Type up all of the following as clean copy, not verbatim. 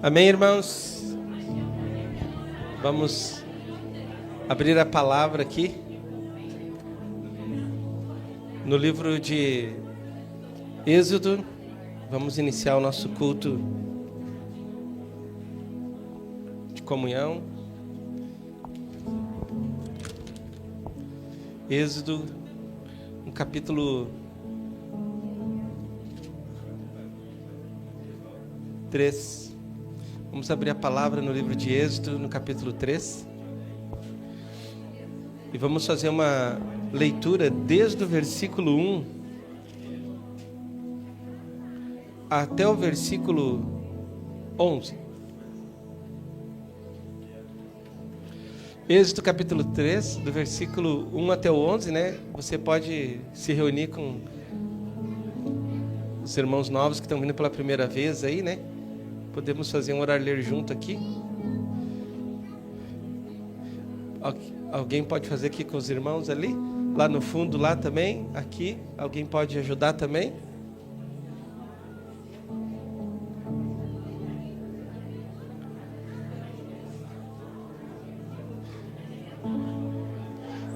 Amém, irmãos? Vamos abrir a palavra aqui no livro de Êxodo. Vamos iniciar o nosso culto de comunhão. Êxodo, no capítulo 3. Vamos abrir a palavra no livro de Êxodo, no capítulo 3. E vamos fazer uma leitura desde o versículo 1 até o versículo 11. Êxodo capítulo 3, do versículo 1 até o 11, né? Você pode se reunir com os irmãos novos que estão vindo pela primeira vez aí, né? Podemos fazer um orar ler junto aqui. Alguém pode fazer aqui com os irmãos ali? Lá no fundo, lá também, aqui. Alguém pode ajudar também?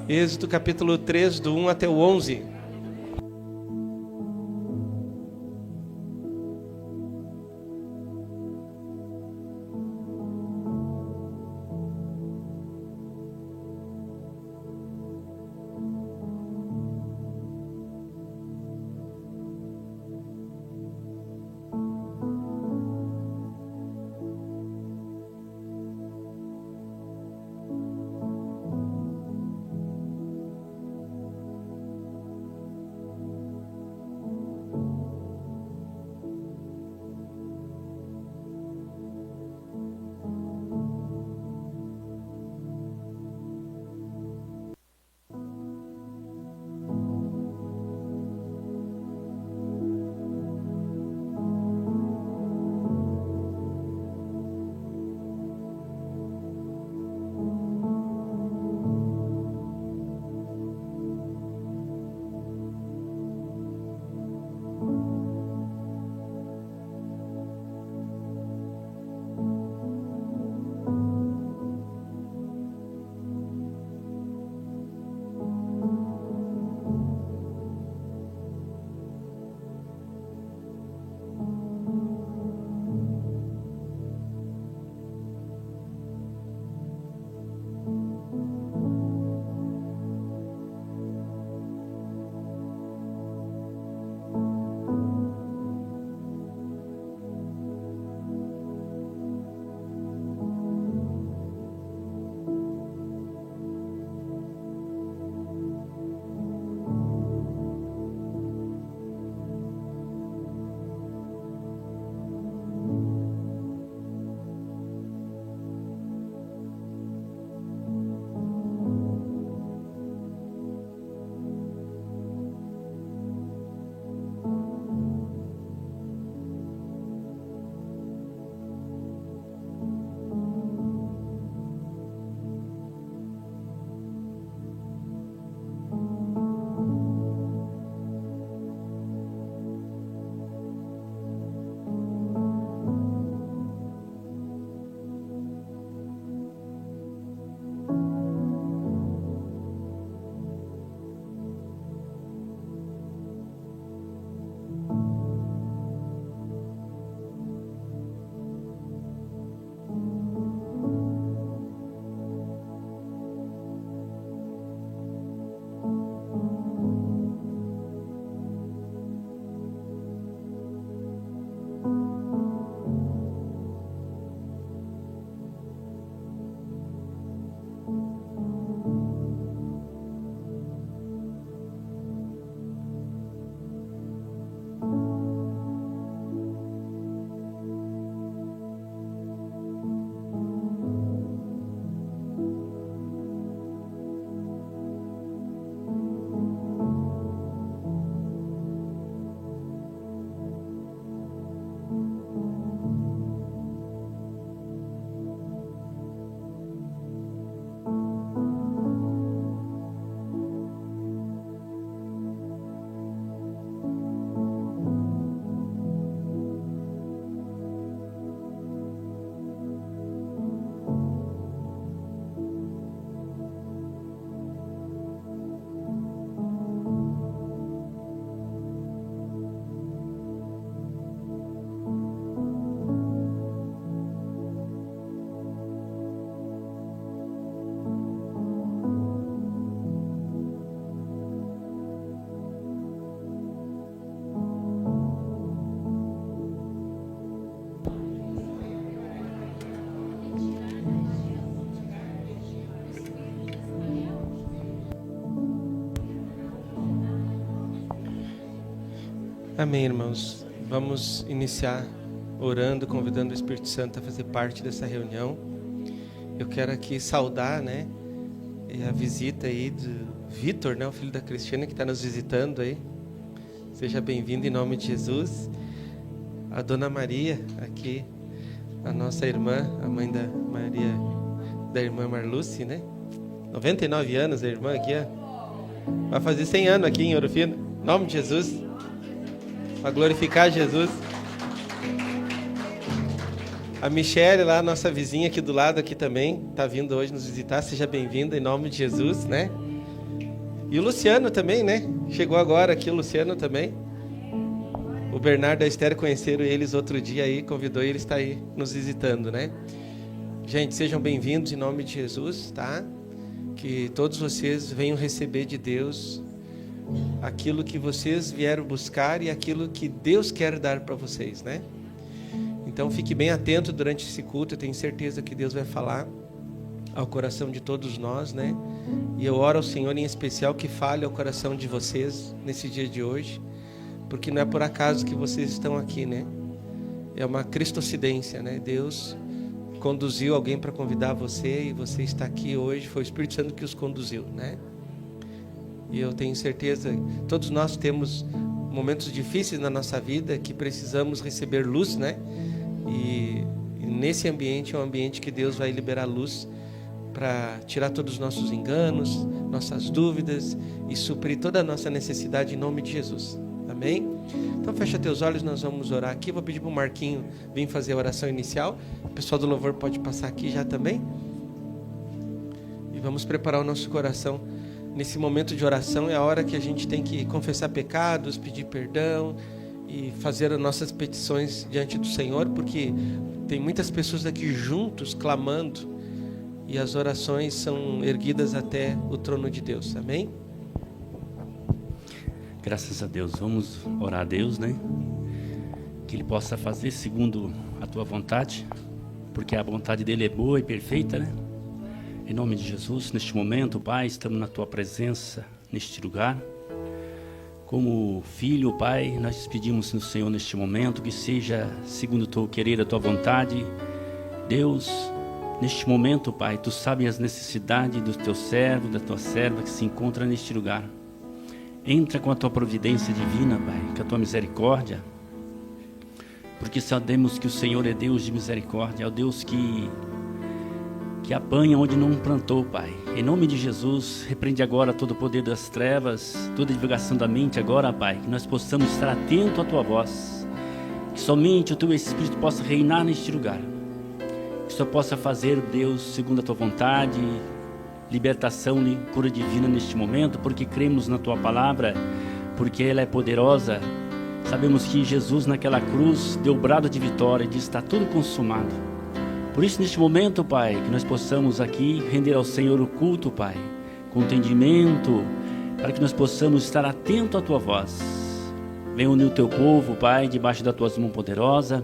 Êxodo capítulo 3, do 1 até o 11. Amém, irmãos. Vamos iniciar orando, convidando o Espírito Santo a fazer parte dessa reunião. Eu quero aqui saudar, a visita aí do Vitor, o filho da Cristiane, que está nos visitando aí. Seja bem-vindo em nome de Jesus. A Dona Maria, aqui, a nossa irmã, a mãe da Maria, da irmã Marluce, 99 anos, a irmã aqui, ó. Vai fazer 100 anos aqui em Ouro Fino. Em nome de Jesus. Para glorificar Jesus. A Michele lá, nossa vizinha aqui do lado aqui também, está vindo hoje nos visitar. Seja bem-vinda em nome de Jesus, E o Luciano também, Chegou agora aqui o Luciano também. O Bernardo e a Esther conheceram eles outro dia aí, convidou e ele está aí nos visitando, Gente, sejam bem-vindos em nome de Jesus, tá? Que todos vocês venham receber de Deus aquilo que vocês vieram buscar e aquilo que Deus quer dar para vocês, Então fique bem atento durante esse culto, eu tenho certeza que Deus vai falar ao coração de todos nós, E eu oro ao Senhor em especial que fale ao coração de vocês nesse dia de hoje, porque não é por acaso que vocês estão aqui, É uma cristocidência, Deus conduziu alguém para convidar você e você está aqui hoje, foi o Espírito Santo que os conduziu, E eu tenho certeza, todos nós temos momentos difíceis na nossa vida que precisamos receber luz, E nesse ambiente é um ambiente que Deus vai liberar luz para tirar todos os nossos enganos, nossas dúvidas e suprir toda a nossa necessidade em nome de Jesus. Amém? Então fecha teus olhos, nós vamos orar aqui. Vou pedir para o Marquinho vir fazer a oração inicial. O pessoal do louvor pode passar aqui já também. E vamos preparar o nosso coração. Nesse momento de oração é a hora que a gente tem que confessar pecados, pedir perdão e fazer as nossas petições diante do Senhor, porque tem muitas pessoas aqui juntos clamando e as orações são erguidas até o trono de Deus. Amém? Graças a Deus. Vamos orar a Deus, Que Ele possa fazer segundo a Tua vontade, porque a vontade dEle é boa e perfeita, Em nome de Jesus, neste momento, Pai, estamos na Tua presença, neste lugar. Como filho, Pai, nós pedimos no Senhor neste momento que seja segundo o Teu querer, a Tua vontade. Deus, neste momento, Pai, Tu sabes as necessidades do Teu servo, da Tua serva que se encontra neste lugar. Entra com a Tua providência divina, Pai, com a Tua misericórdia, porque sabemos que o Senhor é Deus de misericórdia, é o Deus que apanha onde não plantou, Pai. Em nome de Jesus, repreende agora todo o poder das trevas, toda a divulgação da mente agora, Pai, que nós possamos estar atentos à Tua voz, que somente o Teu Espírito possa reinar neste lugar, que só possa fazer, Deus, segundo a Tua vontade, libertação e cura divina neste momento, porque cremos na Tua palavra, porque ela é poderosa. Sabemos que Jesus naquela cruz deu o brado de vitória e disse: está tudo consumado. Por isso, neste momento, Pai, que nós possamos aqui render ao Senhor o culto, Pai, com entendimento, para que nós possamos estar atentos à Tua voz. Venha unir o Teu povo, Pai, debaixo das Tuas mãos poderosas,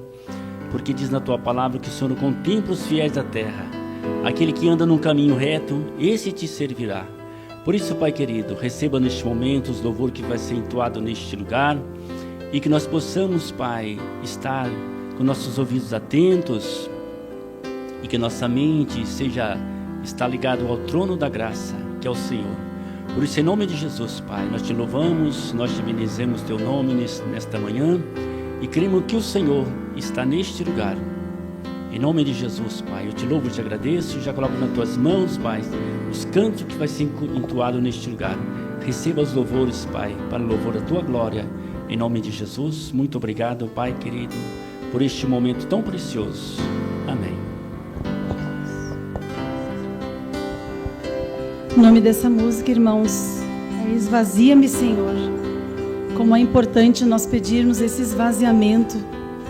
porque diz na Tua palavra que o Senhor contempla os fiéis da terra. Aquele que anda num caminho reto, esse te servirá. Por isso, Pai querido, receba neste momento os louvores que vai ser entoado neste lugar, e que nós possamos, Pai, estar com nossos ouvidos atentos, e que nossa mente está ligada ao trono da graça, que é o Senhor. Por isso, em nome de Jesus, Pai, nós te louvamos, nós te bendizemos Teu nome nesta manhã, e cremos que o Senhor está neste lugar. Em nome de Jesus, Pai, eu te louvo e te agradeço, já coloco nas Tuas mãos, Pai, os cantos que vai ser entoado neste lugar. Receba os louvores, Pai, para o louvor da Tua glória. Em nome de Jesus, muito obrigado, Pai querido, por este momento tão precioso. Amém. O nome dessa música, irmãos, é Esvazia-me, Senhor. Como é importante nós pedirmos esse esvaziamento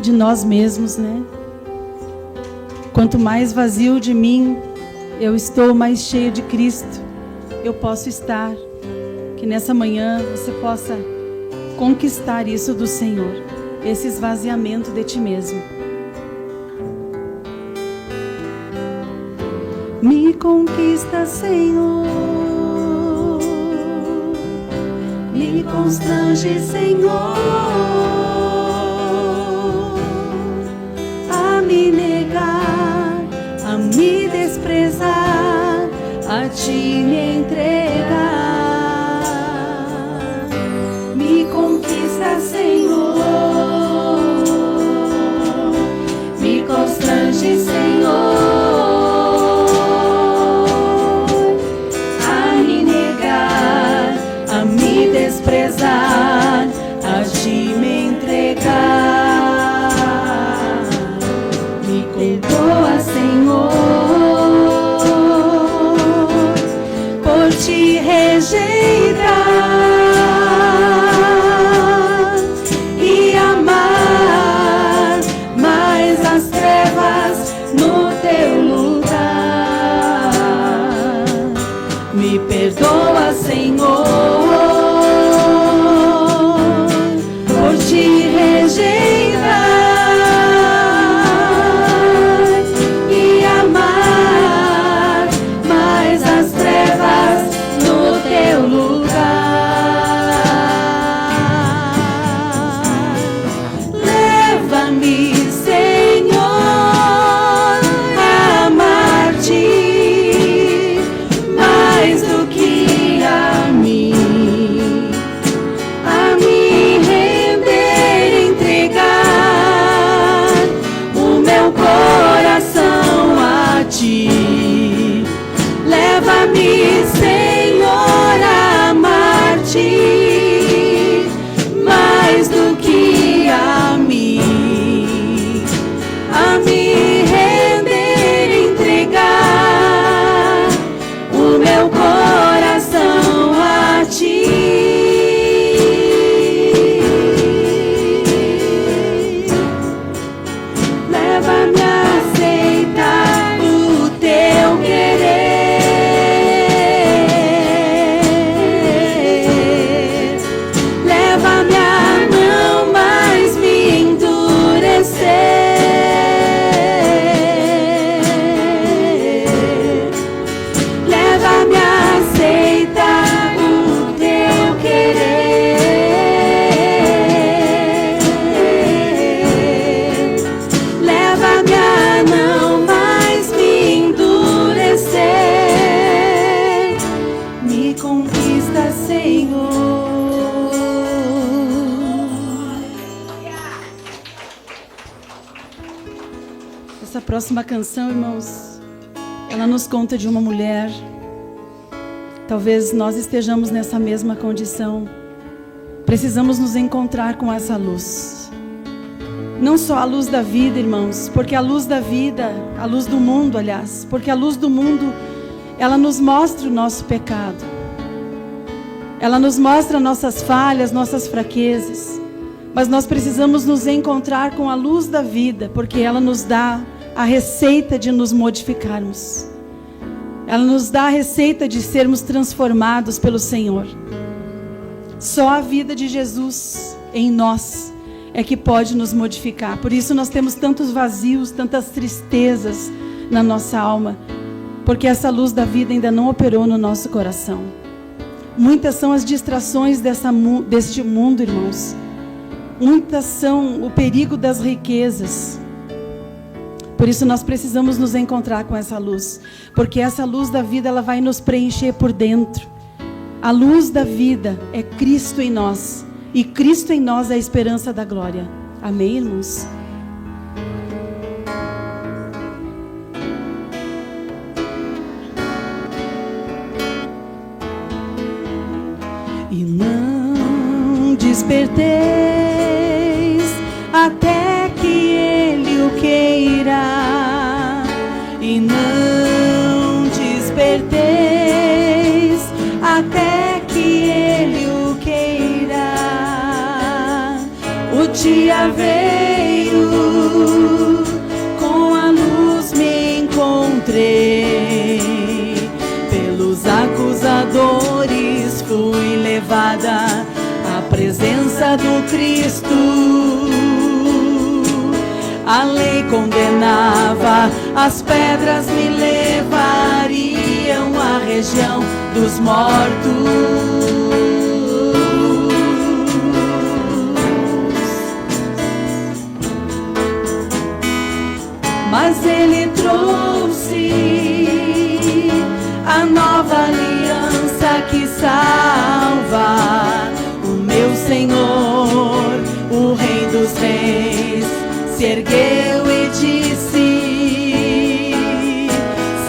de nós mesmos, Quanto mais vazio de mim eu estou, mais cheio de Cristo eu posso estar. Que nessa manhã você possa conquistar isso do Senhor, esse esvaziamento de ti mesmo. Me conquista, Senhor, me constrange, Senhor. me desprezar, a ti me entregar. Me conquista, Senhor, me constrange, Senhor, a me negar, a me desprezar, a ti me entregar. Me perdoa, Senhor, por te rejeitar e amar mais as trevas no teu lugar. Me perdoa, Senhor, por te rejeitar e amar mais as trevas no teu lugar. Leva-me, Senhor, a amar-te mais do que a mim, a me render, entregar o meu coração a ti. Leva-me, Senhor, a amar-te mais do que a mim, a me render, entregar o meu coração a ti. Leva-me a aceitar o teu querer. Leva-me a não mais me endurecer. Leva-me a aceitar o teu querer. Leva-me a não mais me endurecer. Me conquista, Senhor. Essa próxima canção, irmãos, ela nos conta de uma mulher. Talvez nós estejamos nessa mesma condição. Precisamos nos encontrar com essa luz. Não só a luz da vida, irmãos, porque a luz da vida, a luz do mundo, aliás, porque a luz do mundo, ela nos mostra o nosso pecado. Ela nos mostra nossas falhas, nossas fraquezas. Mas nós precisamos nos encontrar com a luz da vida, porque ela nos dá a receita de nos modificarmos. Ela nos dá a receita de sermos transformados pelo Senhor. Só a vida de Jesus em nós é que pode nos modificar. Por isso nós temos tantos vazios, tantas tristezas na nossa alma, porque essa luz da vida ainda não operou no nosso coração. Muitas são as distrações deste mundo, irmãos. Muitas são o perigo das riquezas. Por isso nós precisamos nos encontrar com essa luz, porque essa luz da vida, ela vai nos preencher por dentro. A luz da vida é Cristo em nós, e Cristo em nós é a esperança da glória. Amém, irmãos? E não desperteis até que Ele o queira, e não desperteis até que Ele o queira. O dia veio, com a luz me encontrei, pelos acusadores fui levada à presença do Cristo. A lei condenava, as pedras me levariam à região dos mortos. Mas Ele trouxe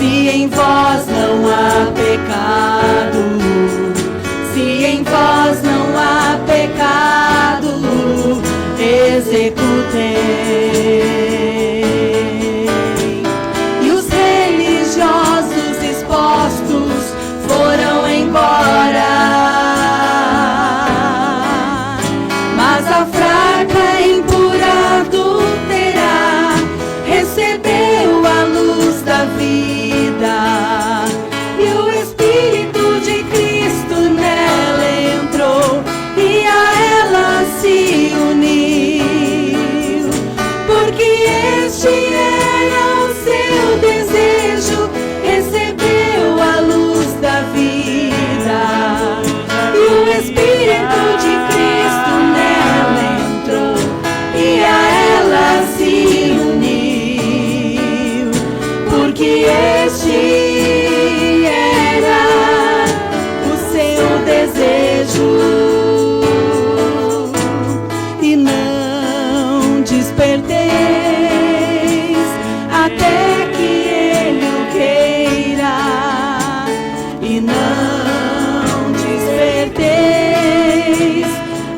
Se em vós não há pecado, se em vós não há pecado, executei. E os religiosos expostos foram embora, mas a fraca, impura, adúltera recebeu a luz da vida, e o Espírito de Cristo nela entrou e a ela se uniu, porque este era o seu desejo, recebeu a luz da vida, e o Espírito de Cristo nela entrou e a ela se uniu, porque este era o seu desejo. E não desperteis até que ele o queira, e não desperteis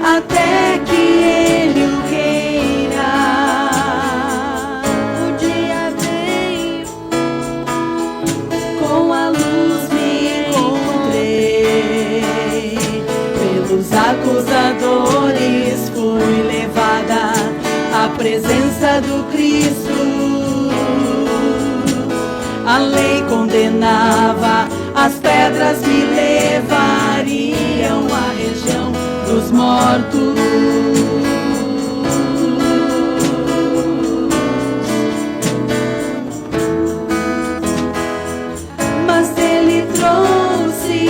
até que ele o queira. O dia veio, com a luz me encontrei, pelos acusadores fui levada à presença do Cristo. A lei condenava, as pedras me levariam à região dos mortos. Mas ele trouxe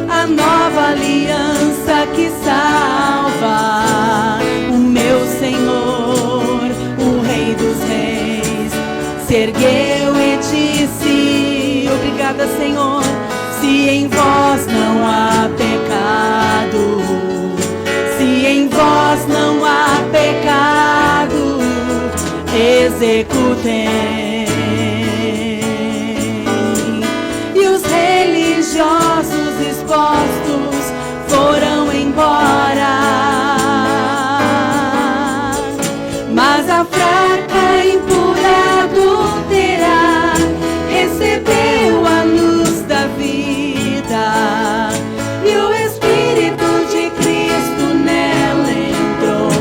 a nova aliança que salva. O meu Senhor, o Rei dos Reis, se ergueu e disse: obrigada, Senhor. Se em vós não há pecado, se em vós não há pecado, executei. E os religiosos expostos foram embora, mas a fraca, impura, adúltera recebeu a luz da vida, e o Espírito de Cristo nela entrou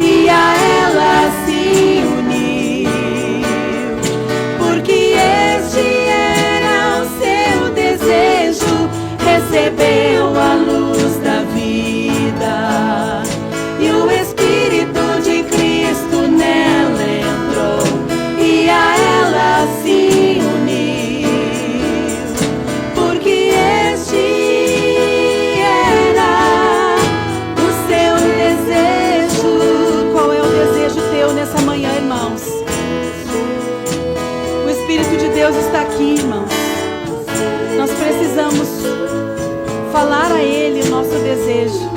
e a ela se uniu, porque este era o seu desejo, recebeu a luz da vida, e o Espírito de Cristo nela entrou e a ela se uniu, porque este era o seu desejo. Qual é o desejo teu nessa manhã, irmãos? O Espírito de Deus está aqui, irmãos. Nós precisamos falar a Ele o nosso desejo.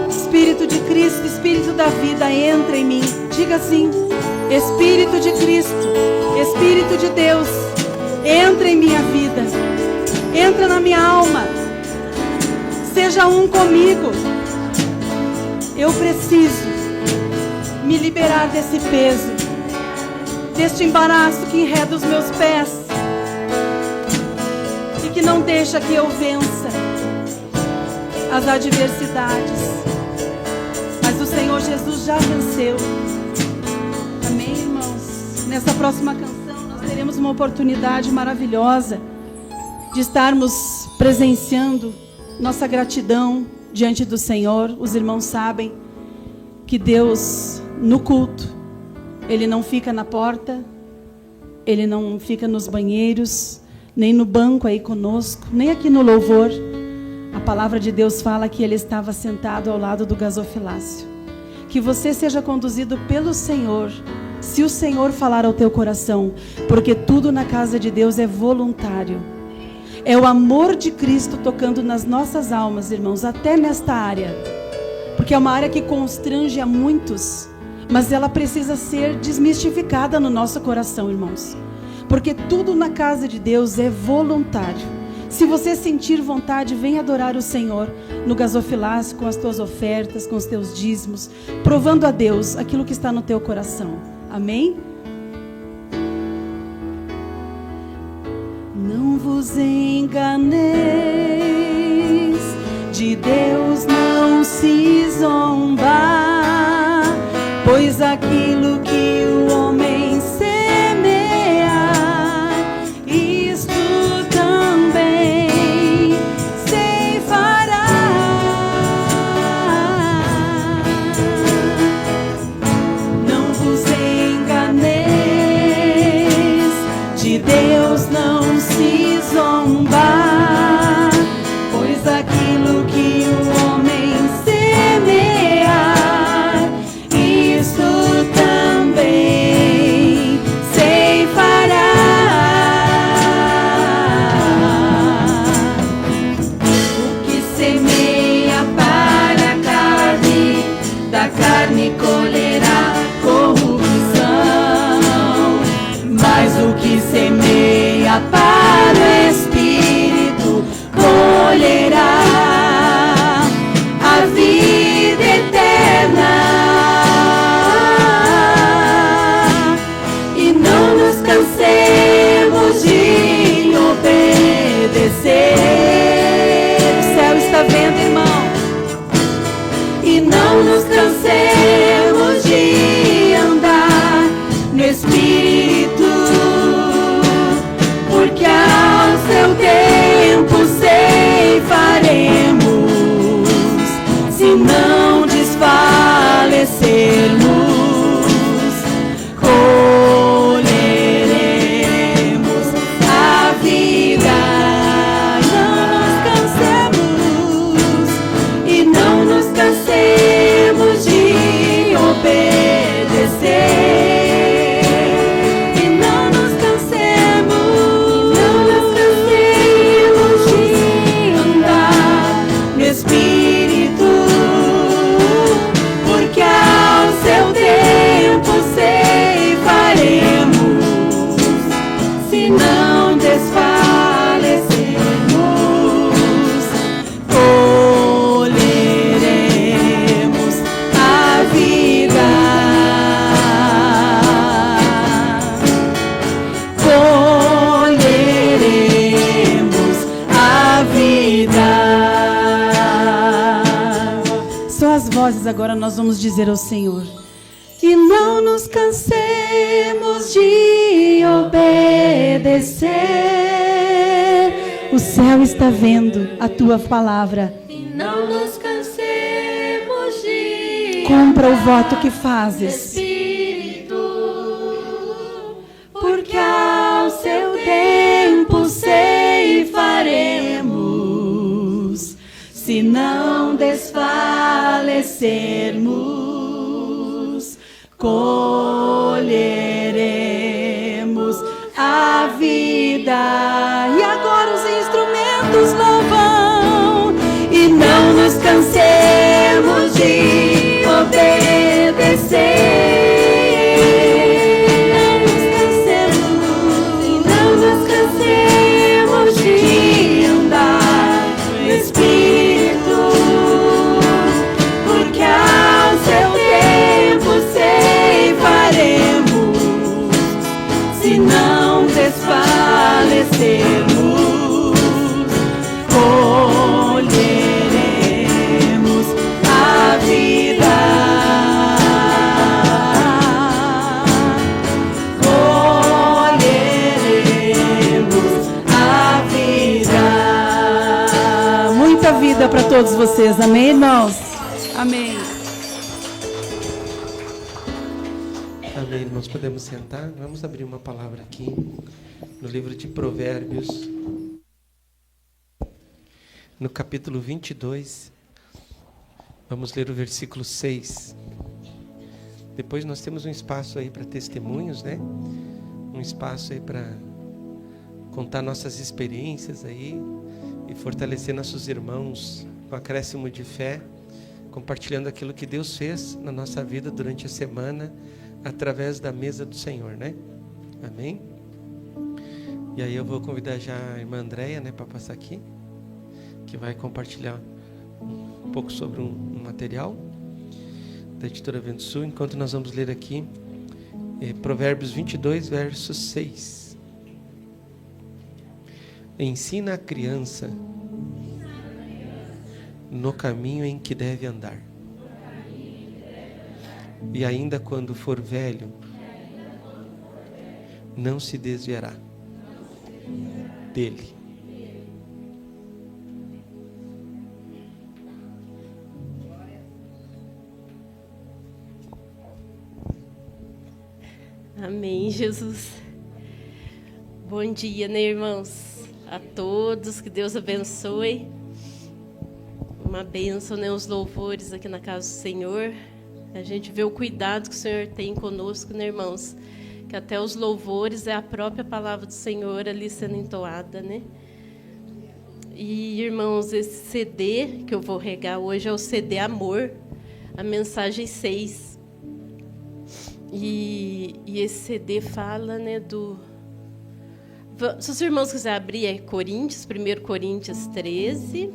Espírito de Cristo, Espírito da vida, entra em mim. Diga assim: Espírito de Cristo, Espírito de Deus, entra em minha vida, entra na minha alma, seja um comigo. Eu preciso me liberar desse peso, deste embaraço que enreda os meus pés e que não deixa que eu vença as adversidades. Mas o Senhor Jesus já venceu. Amém, irmãos? Nessa próxima canção nós teremos uma oportunidade maravilhosa de estarmos presenciando nossa gratidão diante do Senhor. Os irmãos sabem que Deus, no culto, Ele não fica na porta, Ele não fica nos banheiros, nem no banco aí conosco, nem aqui no louvor. A palavra de Deus fala que Ele estava sentado ao lado do gasofilácio. Que você seja conduzido pelo Senhor, se o Senhor falar ao teu coração, porque tudo na casa de Deus é voluntário. É o amor de Cristo tocando nas nossas almas, irmãos, até nesta área. Porque é uma área que constrange a muitos, mas ela precisa ser desmistificada no nosso coração, irmãos. porque tudo na casa de Deus é voluntário. Se você sentir vontade, vem adorar o Senhor no gasofilácio, com as tuas ofertas, com os teus dízimos, provando a Deus aquilo que está no teu coração. Amém? Não vos enganeis, de Deus não se zombar, pois aquilo que o homem semear, isto também ceifará. Não vos enganeis, de Deus não se zombar, pois aquilo que o homem semear, isso também ceifará. O que semeia para a carne, da carne colherá corrupção, mas o que semeia para o Espírito colherá a vida eterna. E não nos cansemos de obedecer. O céu está vendo, irmão. E não nos cansemos de andar no Espírito, porque ao seu tempo ceifaremos, se não desfalecermos, colheremos a vida. Não nos cansemos, e não nos cansemos de obedecer. E não nos cansemos, de andar no Espírito, porque ao seu tempo ceifaremos, se não desfalecermos, colheremos a vida. Colheremos a vida. Só as vozes agora nós vamos dizer ao Senhor. E não nos cansemos de obedecer. O céu está vendo a tua palavra. E não nos cansemos de Cumpra o voto que fazes, Espírito, porque ao seu tempo ceifaremos, se não desfalecermos, colheremos a vida. E agora os instrumentos louvam. E não nos cansemos de obedecer. Não nos cansemos de andar no Espírito, porque ao seu tempo ceifaremos, se não desfalecermos, colheremos a vida. Colheremos a vida. Muita vida para todos vocês, amém, irmãos? Amém. Amém, irmãos, podemos sentar? Vamos abrir uma palavra aqui no livro de Provérbios, no capítulo 22. Vamos ler o versículo 6. Depois nós temos um espaço aí para testemunhos, né? Um espaço aí para contar nossas experiências aí e fortalecer nossos irmãos com acréscimo de fé, compartilhando aquilo que Deus fez na nossa vida durante a semana, através da mesa do Senhor, né? Amém? E aí eu vou convidar já a irmã Andréia, né, para passar aqui, que vai compartilhar um pouco sobre um material da editora Vento Sul, enquanto nós vamos ler aqui Provérbios 22, verso 6. Ensina a criança no caminho em que deve andar, e ainda quando for velho, não se desviará dele. Amém, Jesus. Bom dia, né, irmãos? A todos, que Deus abençoe. Uma bênção, né, os louvores aqui na casa do Senhor. A gente vê o cuidado que o Senhor tem conosco, né, irmãos? Que até os louvores é a própria palavra do Senhor ali sendo entoada, né? E, irmãos, esse CD que eu vou regar hoje é o CD Amor, a mensagem 6. E esse CD fala, né, do... Se os irmãos quiserem abrir, é Coríntios, 1 Coríntios 13.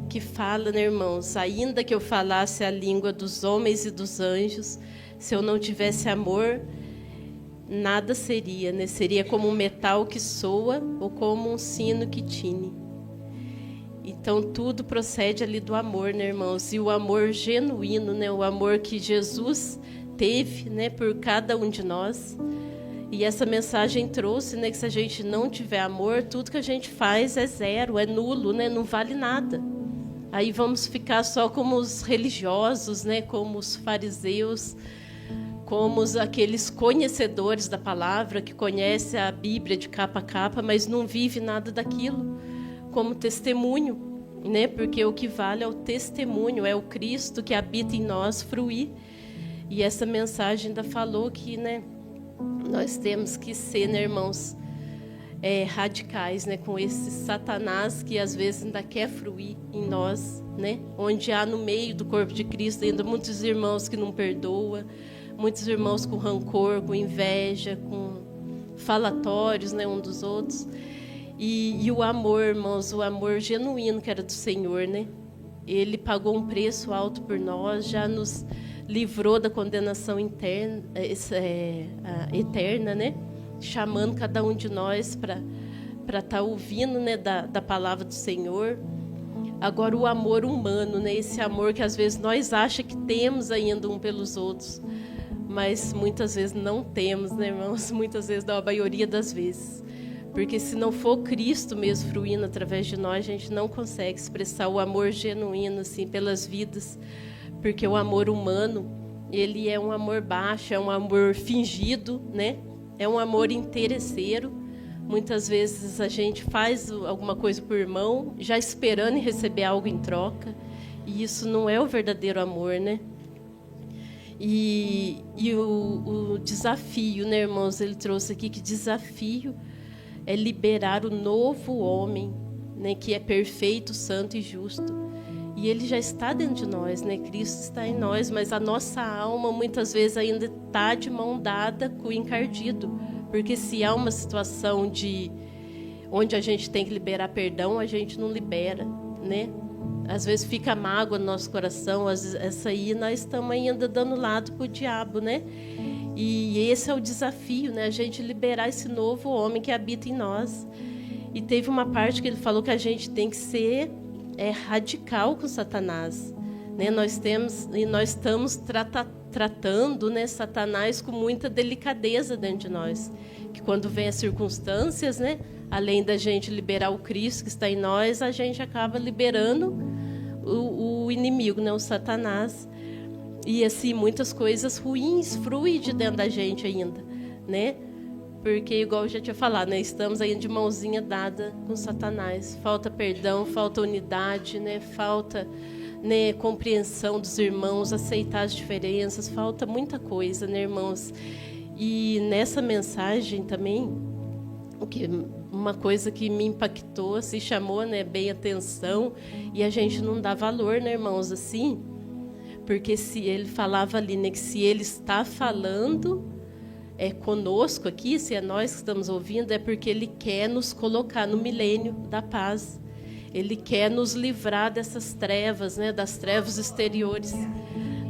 Que fala, né, irmãos? Ainda que eu falasse a língua dos homens e dos anjos, se eu não tivesse amor, nada seria, né? Seria como um metal que soa ou como um sino que tine. Então, tudo procede ali do amor, né, irmãos? E o amor genuíno, né? O amor que Jesus teve, né, por cada um de nós. E essa mensagem trouxe, né, que se a gente não tiver amor, tudo que a gente faz é zero, é nulo, né? Não vale nada. Aí vamos ficar só como os religiosos, né? Como os fariseus, como aqueles conhecedores da palavra, que conhecem a Bíblia de capa a capa, mas não vive nada daquilo, como testemunho, né? Porque o que vale é o testemunho, é o Cristo que habita em nós fruir. E essa mensagem ainda falou que, né, nós temos que ser, né, irmãos, radicais, né, com esse Satanás que às vezes ainda quer fruir em nós, né, onde há no meio do corpo de Cristo ainda muitos irmãos que não perdoam, muitos irmãos com rancor, com inveja, com falatórios, né, um dos outros. E o amor, irmãos, o amor genuíno que era do Senhor, né, Ele pagou um preço alto por nós, já nos livrou da condenação eterna, né, chamando cada um de nós para estar ouvindo, né, da palavra do Senhor. Agora, o amor humano, né, esse amor que às vezes nós achamos que temos ainda um pelos outros, mas muitas vezes não temos, né, irmãos? Muitas vezes, da maioria das vezes. Porque se não for Cristo mesmo fruindo através de nós, a gente não consegue expressar o amor genuíno, assim, pelas vidas. Porque o amor humano, ele é um amor baixo, é um amor fingido, né? É um amor interesseiro. Muitas vezes a gente faz alguma coisa por irmão, já esperando em receber algo em troca. E isso não é o verdadeiro amor, né? E o desafio, né, irmãos? Ele trouxe aqui que desafio é liberar o novo homem, né, que é perfeito, santo e justo. E ele já está dentro de nós, né? Cristo está em nós, mas a nossa alma muitas vezes ainda está de mão dada com o encardido. Porque se há uma situação onde a gente tem que liberar perdão, a gente não libera, né? Às vezes fica mágoa no nosso coração, essa aí nós estamos ainda dando lado para o diabo, né? E esse é o desafio, né? A gente liberar esse novo homem que habita em nós. E teve uma parte que ele falou que a gente tem que ser radical com Satanás, né? Nós estamos tratando, né, Satanás com muita delicadeza dentro de nós, que quando vem as circunstâncias, né, além da gente liberar o Cristo que está em nós, a gente acaba liberando o inimigo, né, o Satanás. E assim, muitas coisas ruins fluem de dentro da gente ainda, né? Porque, igual eu já tinha falado, né, estamos ainda de mãozinha dada com Satanás. Falta perdão, falta unidade, né? Falta, né, compreensão dos irmãos, aceitar as diferenças, falta muita coisa, né, irmãos? E nessa mensagem também, uma coisa que me impactou, se chamou, né, bem atenção, e a gente não dá valor, né, irmãos, assim, Porque se ele falava ali, né, que se ele está falando conosco aqui, se é nós que estamos ouvindo, é porque ele quer nos colocar no milênio da paz. Ele quer nos livrar dessas trevas, né, das trevas exteriores,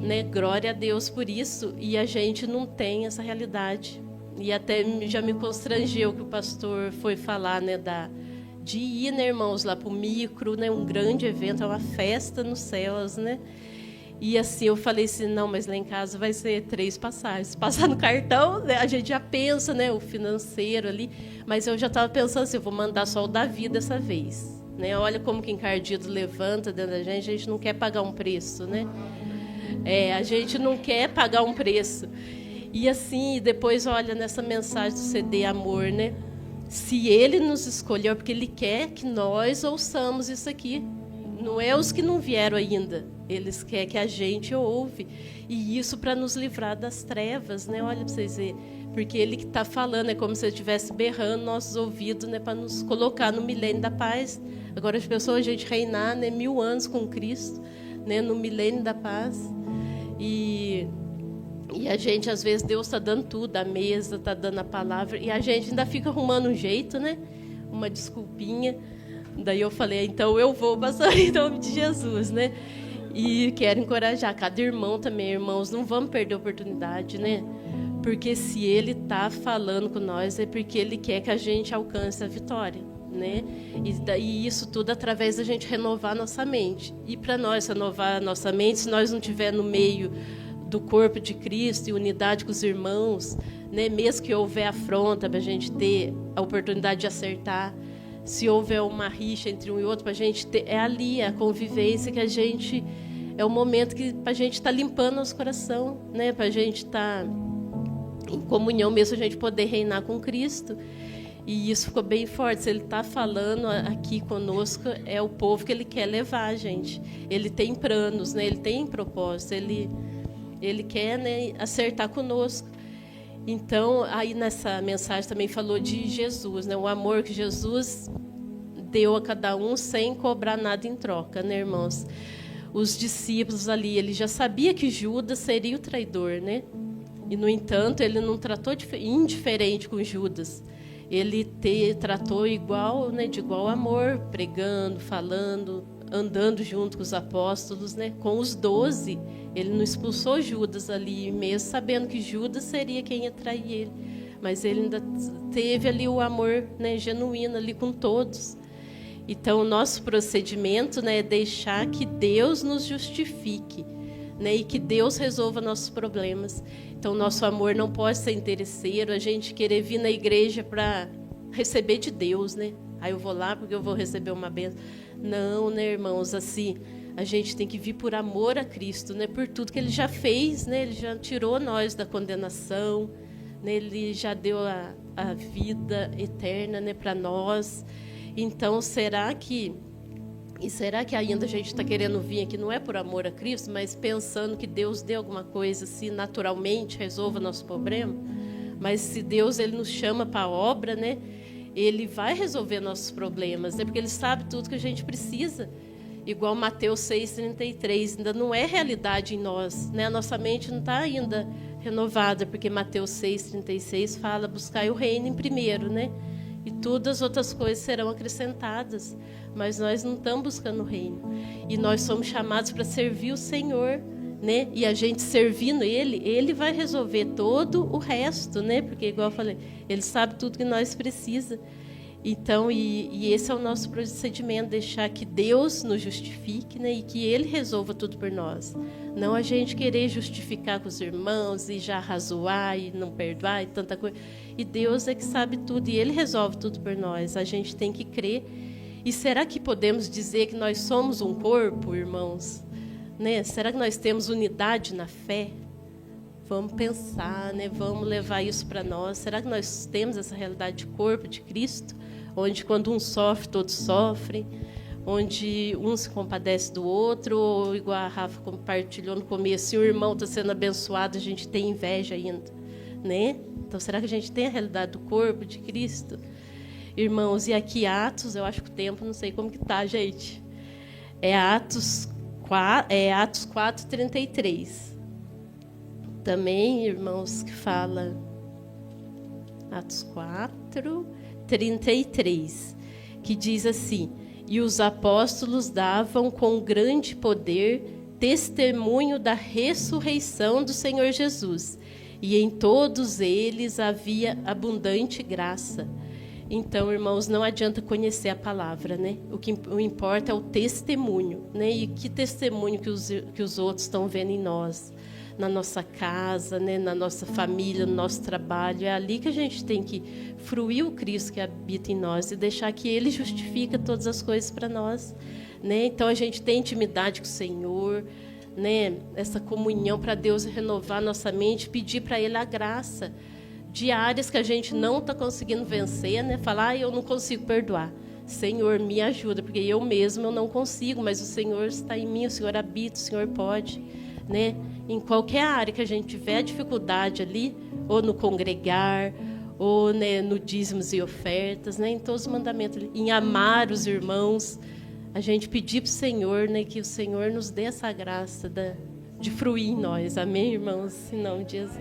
né? Glória a Deus por isso. E a gente não tem essa realidade. E até já me constrangeu que o pastor foi falar, né, de ir, né, irmãos, lá para o micro, né, um grande evento, é uma festa nos céus, né? E assim, eu falei assim, não, mas lá em casa vai ser 3 passagens. Passar no cartão, né, a gente já pensa, né, o financeiro ali, mas eu já estava pensando assim, eu vou mandar só o Davi dessa vez. Né? Olha como que encardido levanta dentro da gente, a gente não quer pagar um preço, né? A gente não quer pagar um preço. E assim, depois olha nessa mensagem do CD Amor, né? Se ele nos escolheu, porque ele quer que nós ouçamos isso aqui. Não é os que não vieram ainda. Eles querem que a gente ouve. E isso para nos livrar das trevas, né? Olha para vocês verem. Porque ele que está falando, é como se ele estivesse berrando nossos ouvidos, né? Para nos colocar no milênio da paz. Agora as pessoas, a gente reinar, né? 1000 anos com Cristo, né? No milênio da paz. E a gente, às vezes, Deus está dando tudo, a mesa está dando a palavra, e a gente ainda fica arrumando um jeito, né? Uma desculpinha. Daí eu falei, então eu vou, pastor, em nome de Jesus, né? E quero encorajar cada irmão também, irmãos, não vamos perder a oportunidade, né? Porque se ele está falando com nós, é porque ele quer que a gente alcance a vitória, né? E isso tudo através da gente renovar nossa mente. E para nós renovar a nossa mente, se nós não estiver no meio do corpo de Cristo e unidade com os irmãos, né? Mesmo que houver afronta, para a gente ter a oportunidade de acertar, se houver uma rixa entre um e outro, para a gente ter, é ali a convivência que a gente, é o momento que para a gente estar limpando nosso coração, né? Para a gente estar em comunhão mesmo, a gente poder reinar com Cristo. E isso ficou bem forte. Se ele está falando aqui conosco, é o povo que ele quer levar, gente. Ele tem planos, né? Ele tem propósito, ele quer, né, acertar conosco. Então, aí nessa mensagem também falou de Jesus, né? O amor que Jesus deu a cada um sem cobrar nada em troca, né, irmãos? Os discípulos ali, ele já sabia que Judas seria o traidor, né? E, no entanto, ele não tratou indiferente com Judas. Ele tratou igual, né, de igual amor, pregando, falando, andando junto com os apóstolos, né, com os 12. Ele não expulsou Judas ali, mesmo sabendo que Judas seria quem ia trair ele. Mas ele ainda teve ali o amor, né, genuíno ali com todos. Então, o nosso procedimento, né, é deixar que Deus nos justifique, né, e que Deus resolva nossos problemas. Então, nosso amor não pode ser interesseiro, a gente querer vir na igreja para receber de Deus, né? Aí eu vou lá porque eu vou receber uma bênção. Não, né, irmãos? Assim, a gente tem que vir por amor a Cristo, né? Por tudo que Ele já fez, né? Ele já tirou nós da condenação, né? Ele já deu a vida eterna, né, para nós. Então, será que ainda a gente está querendo vir aqui, não é por amor a Cristo, mas pensando que Deus dê alguma coisa assim, naturalmente resolva nosso problema? Mas se Deus ele nos chama para a obra, né, Ele vai resolver nossos problemas, né, porque Ele sabe tudo que a gente precisa. Igual Mateus 6,33, ainda não é realidade em nós, né? A nossa mente não está ainda renovada, porque Mateus 6,36 fala, buscai o reino em primeiro, né? E todas as outras coisas serão acrescentadas. Mas nós não estamos buscando o reino. E nós somos chamados para servir o Senhor, né? E a gente servindo Ele vai resolver todo o resto, né? Porque, igual eu falei, Ele sabe tudo que nós precisamos. Então, e esse é o nosso procedimento, deixar que Deus nos justifique, né? E que Ele resolva tudo por nós. Não a gente querer justificar com os irmãos e já razoar e não perdoar e tanta coisa. E Deus é que sabe tudo e Ele resolve tudo por nós. A gente tem que crer. E será que podemos dizer que nós somos um corpo, irmãos? Né? Será que nós temos unidade na fé? Vamos pensar, né? Vamos levar isso para nós. Será que nós temos essa realidade de corpo de Cristo? Onde quando um sofre, todos sofrem. Onde um se compadece do outro. Ou igual a Rafa compartilhou no começo, se o irmão está sendo abençoado, a gente tem inveja ainda. Né? Então, será que a gente tem a realidade do corpo de Cristo? Irmãos, e aqui Atos, eu acho que o tempo, não sei como que está, gente. É Atos Atos 4:33. Também, irmãos, que fala Atos 4:33, que diz assim: e os apóstolos davam com grande poder testemunho da ressurreição do Senhor Jesus, e em todos eles havia abundante graça. Então, irmãos, não adianta conhecer a palavra, né? O importa é o testemunho, né? E que testemunho que os outros estão vendo em nós, na nossa casa, né? Na nossa família, no nosso trabalho. É ali que a gente tem que fruir o Cristo que habita em nós e deixar que Ele justifica todas as coisas para nós, né? Então, a gente tem intimidade com o Senhor, né? Essa comunhão para Deus renovar nossa mente, pedir para Ele a graça de áreas que a gente não está conseguindo vencer, né? Falar, eu não consigo perdoar. Senhor, me ajuda, porque eu mesmo não consigo, mas o Senhor está em mim, o Senhor habita, o Senhor pode, né? Em qualquer área que a gente tiver dificuldade ali, ou no congregar, ou, né, no dízimos e ofertas, né? Em todos os mandamentos, em amar os irmãos, a gente pedir para o Senhor, né, que o Senhor nos dê essa graça de fruir em nós. Amém, irmãos? Em nome de Jesus.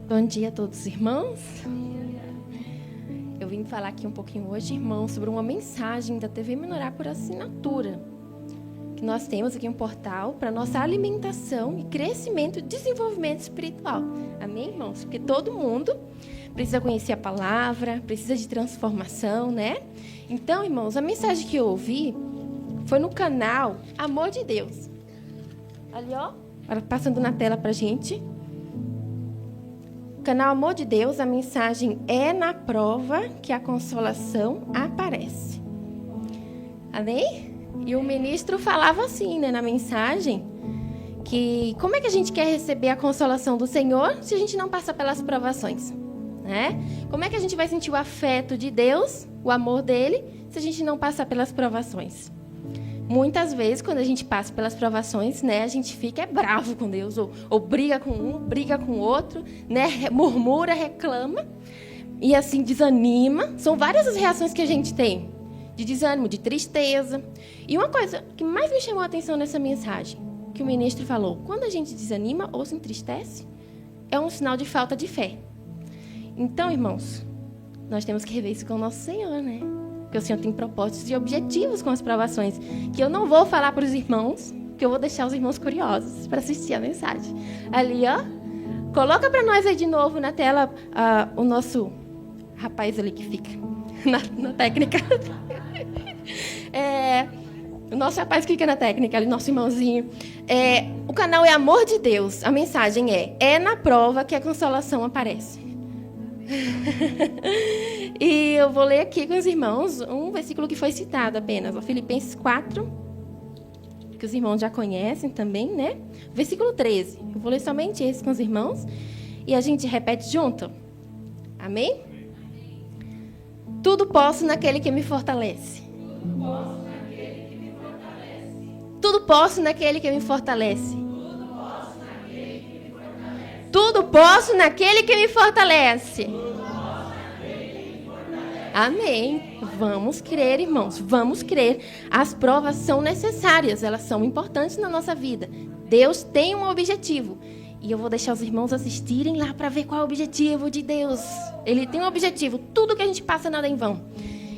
Bom dia a todos os irmãos. Eu vim falar aqui um pouquinho hoje, irmãos, sobre uma mensagem da TV Menorá por assinatura, que nós temos aqui um portal para nossa alimentação e crescimento e desenvolvimento espiritual. Amém, irmãos? Porque todo mundo precisa conhecer a palavra, precisa de transformação, né? Então, irmãos, a mensagem que eu ouvi foi no canal Amor de Deus. Ali, ó, passando na tela pra gente. Canal Amor de Deus, a mensagem é na prova que a consolação aparece. Amém? E o ministro falava assim, né, na mensagem, que como é que a gente quer receber a consolação do Senhor se a gente não passa pelas provações, né? Como é que a gente vai sentir o afeto de Deus, o amor dele, se a gente não passar pelas provações? Muitas vezes, quando a gente passa pelas provações, né, a gente fica bravo com Deus, ou briga com um, briga com o outro, né, murmura, reclama, e assim desanima. São várias as reações que a gente tem, de desânimo, de tristeza. E uma coisa que mais me chamou a atenção nessa mensagem, que o ministro falou, quando a gente desanima ou se entristece, é um sinal de falta de fé. Então, irmãos, nós temos que rever isso com o nosso Senhor, né? Porque o Senhor tem propósitos e objetivos com as provações, que eu não vou falar para os irmãos, que eu vou deixar os irmãos curiosos para assistir a mensagem. Ali, ó, coloca para nós aí de novo na tela o nosso rapaz ali que fica na técnica. O nosso rapaz que fica na técnica ali, nosso irmãozinho. O canal é Amor de Deus. A mensagem é na prova que a consolação aparece. E eu vou ler aqui com os irmãos um versículo que foi citado apenas, o Filipenses 4, que os irmãos já conhecem também, né? Versículo 13. Eu vou ler somente esse com os irmãos e a gente repete junto. Amém? Tudo posso naquele que me fortalece. Tudo posso naquele que me fortalece. Tudo posso naquele que me fortalece. Amém. Vamos crer, irmãos. Vamos crer. As provas são necessárias. Elas são importantes na nossa vida. Deus tem um objetivo. E eu vou deixar os irmãos assistirem lá para ver qual é o objetivo de Deus. Ele tem um objetivo. Tudo que a gente passa nada é em vão.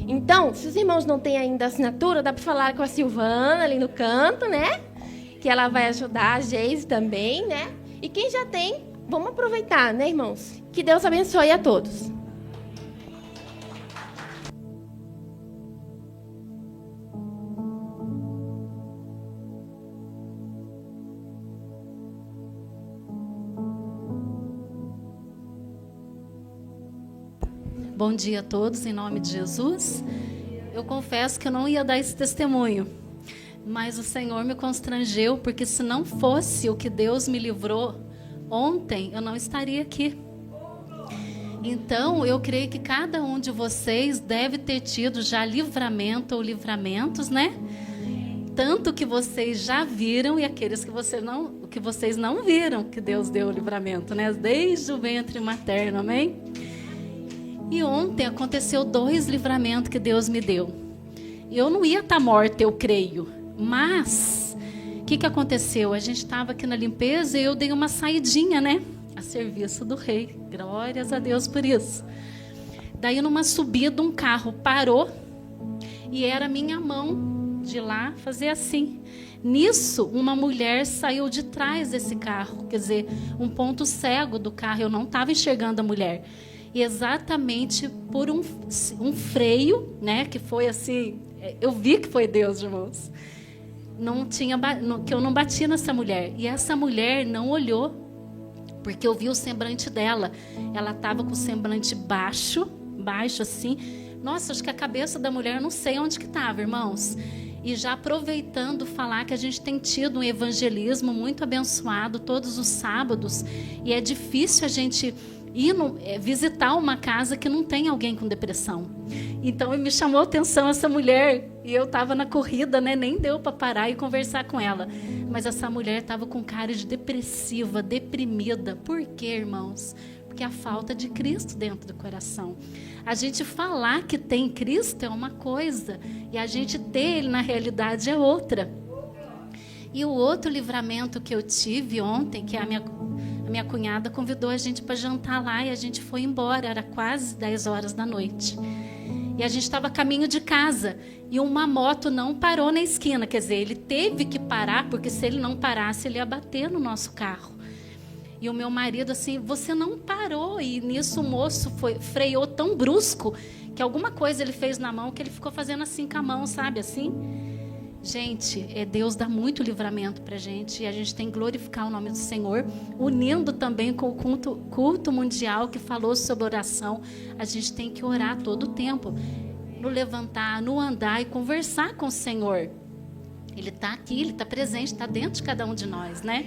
Então, se os irmãos não têm ainda assinatura, dá para falar com a Silvana ali no canto, né? Que ela vai ajudar, a Geise também, né? E quem já tem, vamos aproveitar, né, irmãos? Que Deus abençoe a todos. Bom dia a todos, em nome de Jesus. Eu confesso que eu não ia dar esse testemunho, mas o Senhor me constrangeu, porque se não fosse o que Deus me livrou ontem, eu não estaria aqui. Então, eu creio que cada um de vocês deve ter tido já livramento ou livramentos, né? tanto que vocês já viram e aqueles que vocês não viram, que Deus deu o livramento, né? Desde o ventre materno, amém? E ontem aconteceu 2 livramentos que Deus me deu. Eu não ia estar morta, eu creio. Mas, o que aconteceu? A gente estava aqui na limpeza e eu dei uma saidinha, né? A serviço do rei. Glórias a Deus por isso. Daí, numa subida, um carro parou e era minha mão de lá fazer assim. Nisso, uma mulher saiu de trás desse carro. Quer dizer, um ponto cego do carro. Eu não estava enxergando a mulher. E exatamente por um freio, né? Que foi assim... Eu vi que foi Deus, irmãos. Que eu não bati nessa mulher. E essa mulher não olhou, porque eu vi o semblante dela. Ela estava com o semblante baixo assim. Nossa, acho que a cabeça da mulher, eu não sei onde que estava, irmãos. E já aproveitando falar que a gente tem tido um evangelismo muito abençoado todos os sábados. E é difícil a gente visitar uma casa que não tem alguém com depressão. Então me chamou a atenção essa mulher, e eu estava na corrida, né? Nem deu para parar e conversar com ela. Mas essa mulher estava com cara de depressiva, deprimida. Por quê, irmãos? Porque a falta de Cristo dentro do coração. A gente falar que tem Cristo é uma coisa, e a gente ter Ele na realidade é outra. E o outro livramento que eu tive ontem, que a minha cunhada convidou a gente para jantar lá, e a gente foi embora, era quase 10 horas da noite. E a gente estava a caminho de casa, e uma moto não parou na esquina. Quer dizer, ele teve que parar, porque se ele não parasse, ele ia bater no nosso carro. E o meu marido assim, você não parou. E nisso o moço freou tão brusco, que alguma coisa ele fez na mão, que ele ficou fazendo assim com a mão, sabe, assim. Gente, Deus dá muito livramento para a gente, e a gente tem que glorificar o nome do Senhor, unindo também com o culto mundial que falou sobre oração. A gente tem que orar todo o tempo, no levantar, no andar e conversar com o Senhor. Ele está aqui, Ele está presente, está dentro de cada um de nós, né?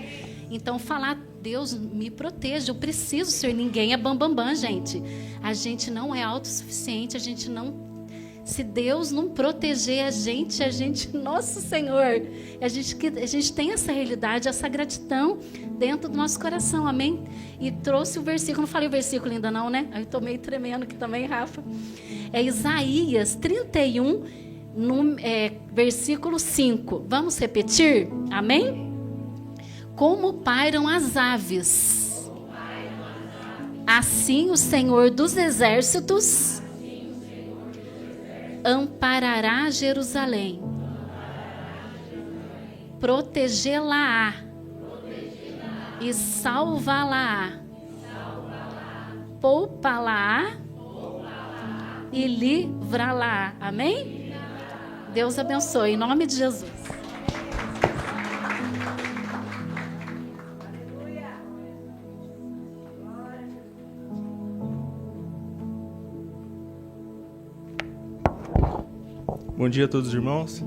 Então falar, Deus me proteja, eu preciso ser, ninguém é bambambam, gente. A gente não é autossuficiente, a gente não... Se Deus não proteger a gente, nosso Senhor, a gente tem essa realidade, essa gratidão dentro do nosso coração, amém? E trouxe o versículo, não falei o versículo ainda não, né? Aí estou meio tremendo aqui também, Rafa. É Isaías 31, versículo 5. Vamos repetir? Amém? Como pairam as aves, assim o Senhor dos exércitos amparará Jerusalém, protegê-la-á e salvá-la-á, poupá-la-á e livrá-la-á. Amém? Deus abençoe, em nome de Jesus. Bom dia a todos os irmãos.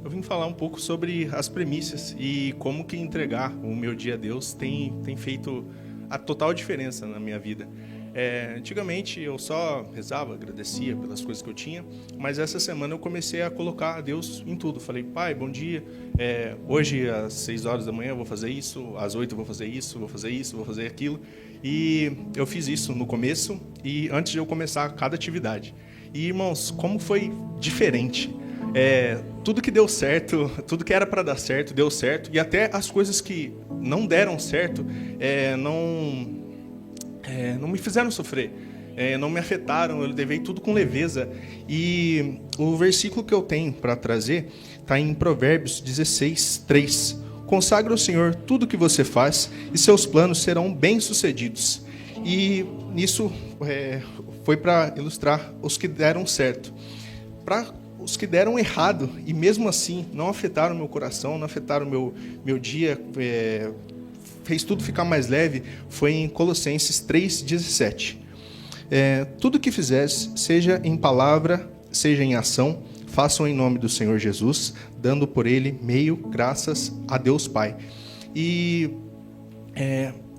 Eu vim falar um pouco sobre as premissas e como que entregar o meu dia a Deus tem feito a total diferença na minha vida. Antigamente eu só rezava, agradecia pelas coisas que eu tinha, mas essa semana eu comecei a colocar a Deus em tudo. Falei, Pai, bom dia, hoje às 6 horas da manhã eu vou fazer isso, às 8 eu vou fazer isso, vou fazer isso, vou fazer aquilo. E eu fiz isso no começo e antes de eu começar cada atividade. E, irmãos, como foi diferente. Tudo que deu certo, tudo que era para dar certo, deu certo. E até as coisas que não deram certo, não me fizeram sofrer. Não me afetaram, eu levei tudo com leveza. E o versículo que eu tenho para trazer está em Provérbios 16, 3. Consagra ao Senhor tudo o que você faz e seus planos serão bem-sucedidos. E nisso foi para ilustrar os que deram certo. Para os que deram errado e mesmo assim não afetaram meu coração, não afetaram meu dia, fez tudo ficar mais leve, foi em Colossenses 3,17. Tudo que fizeres, seja em palavra, seja em ação, façam em nome do Senhor Jesus, dando por Ele meio graças a Deus Pai. E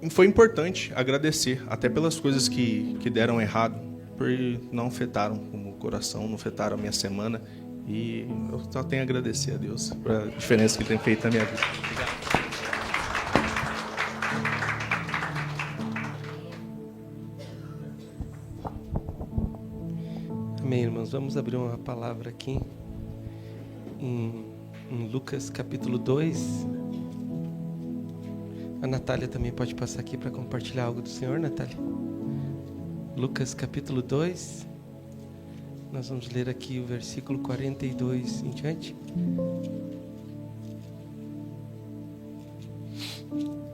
foi importante agradecer, até pelas coisas que deram errado, porque não afetaram o meu coração, não afetaram a minha semana. E eu só tenho a agradecer a Deus pela diferença que Ele tem feito na minha vida. Obrigado. Amém, irmãos. Vamos abrir uma palavra aqui em Lucas capítulo 2. A Natália também pode passar aqui para compartilhar algo do Senhor, Natália. Lucas capítulo 2. Nós vamos ler aqui o versículo 42 em diante.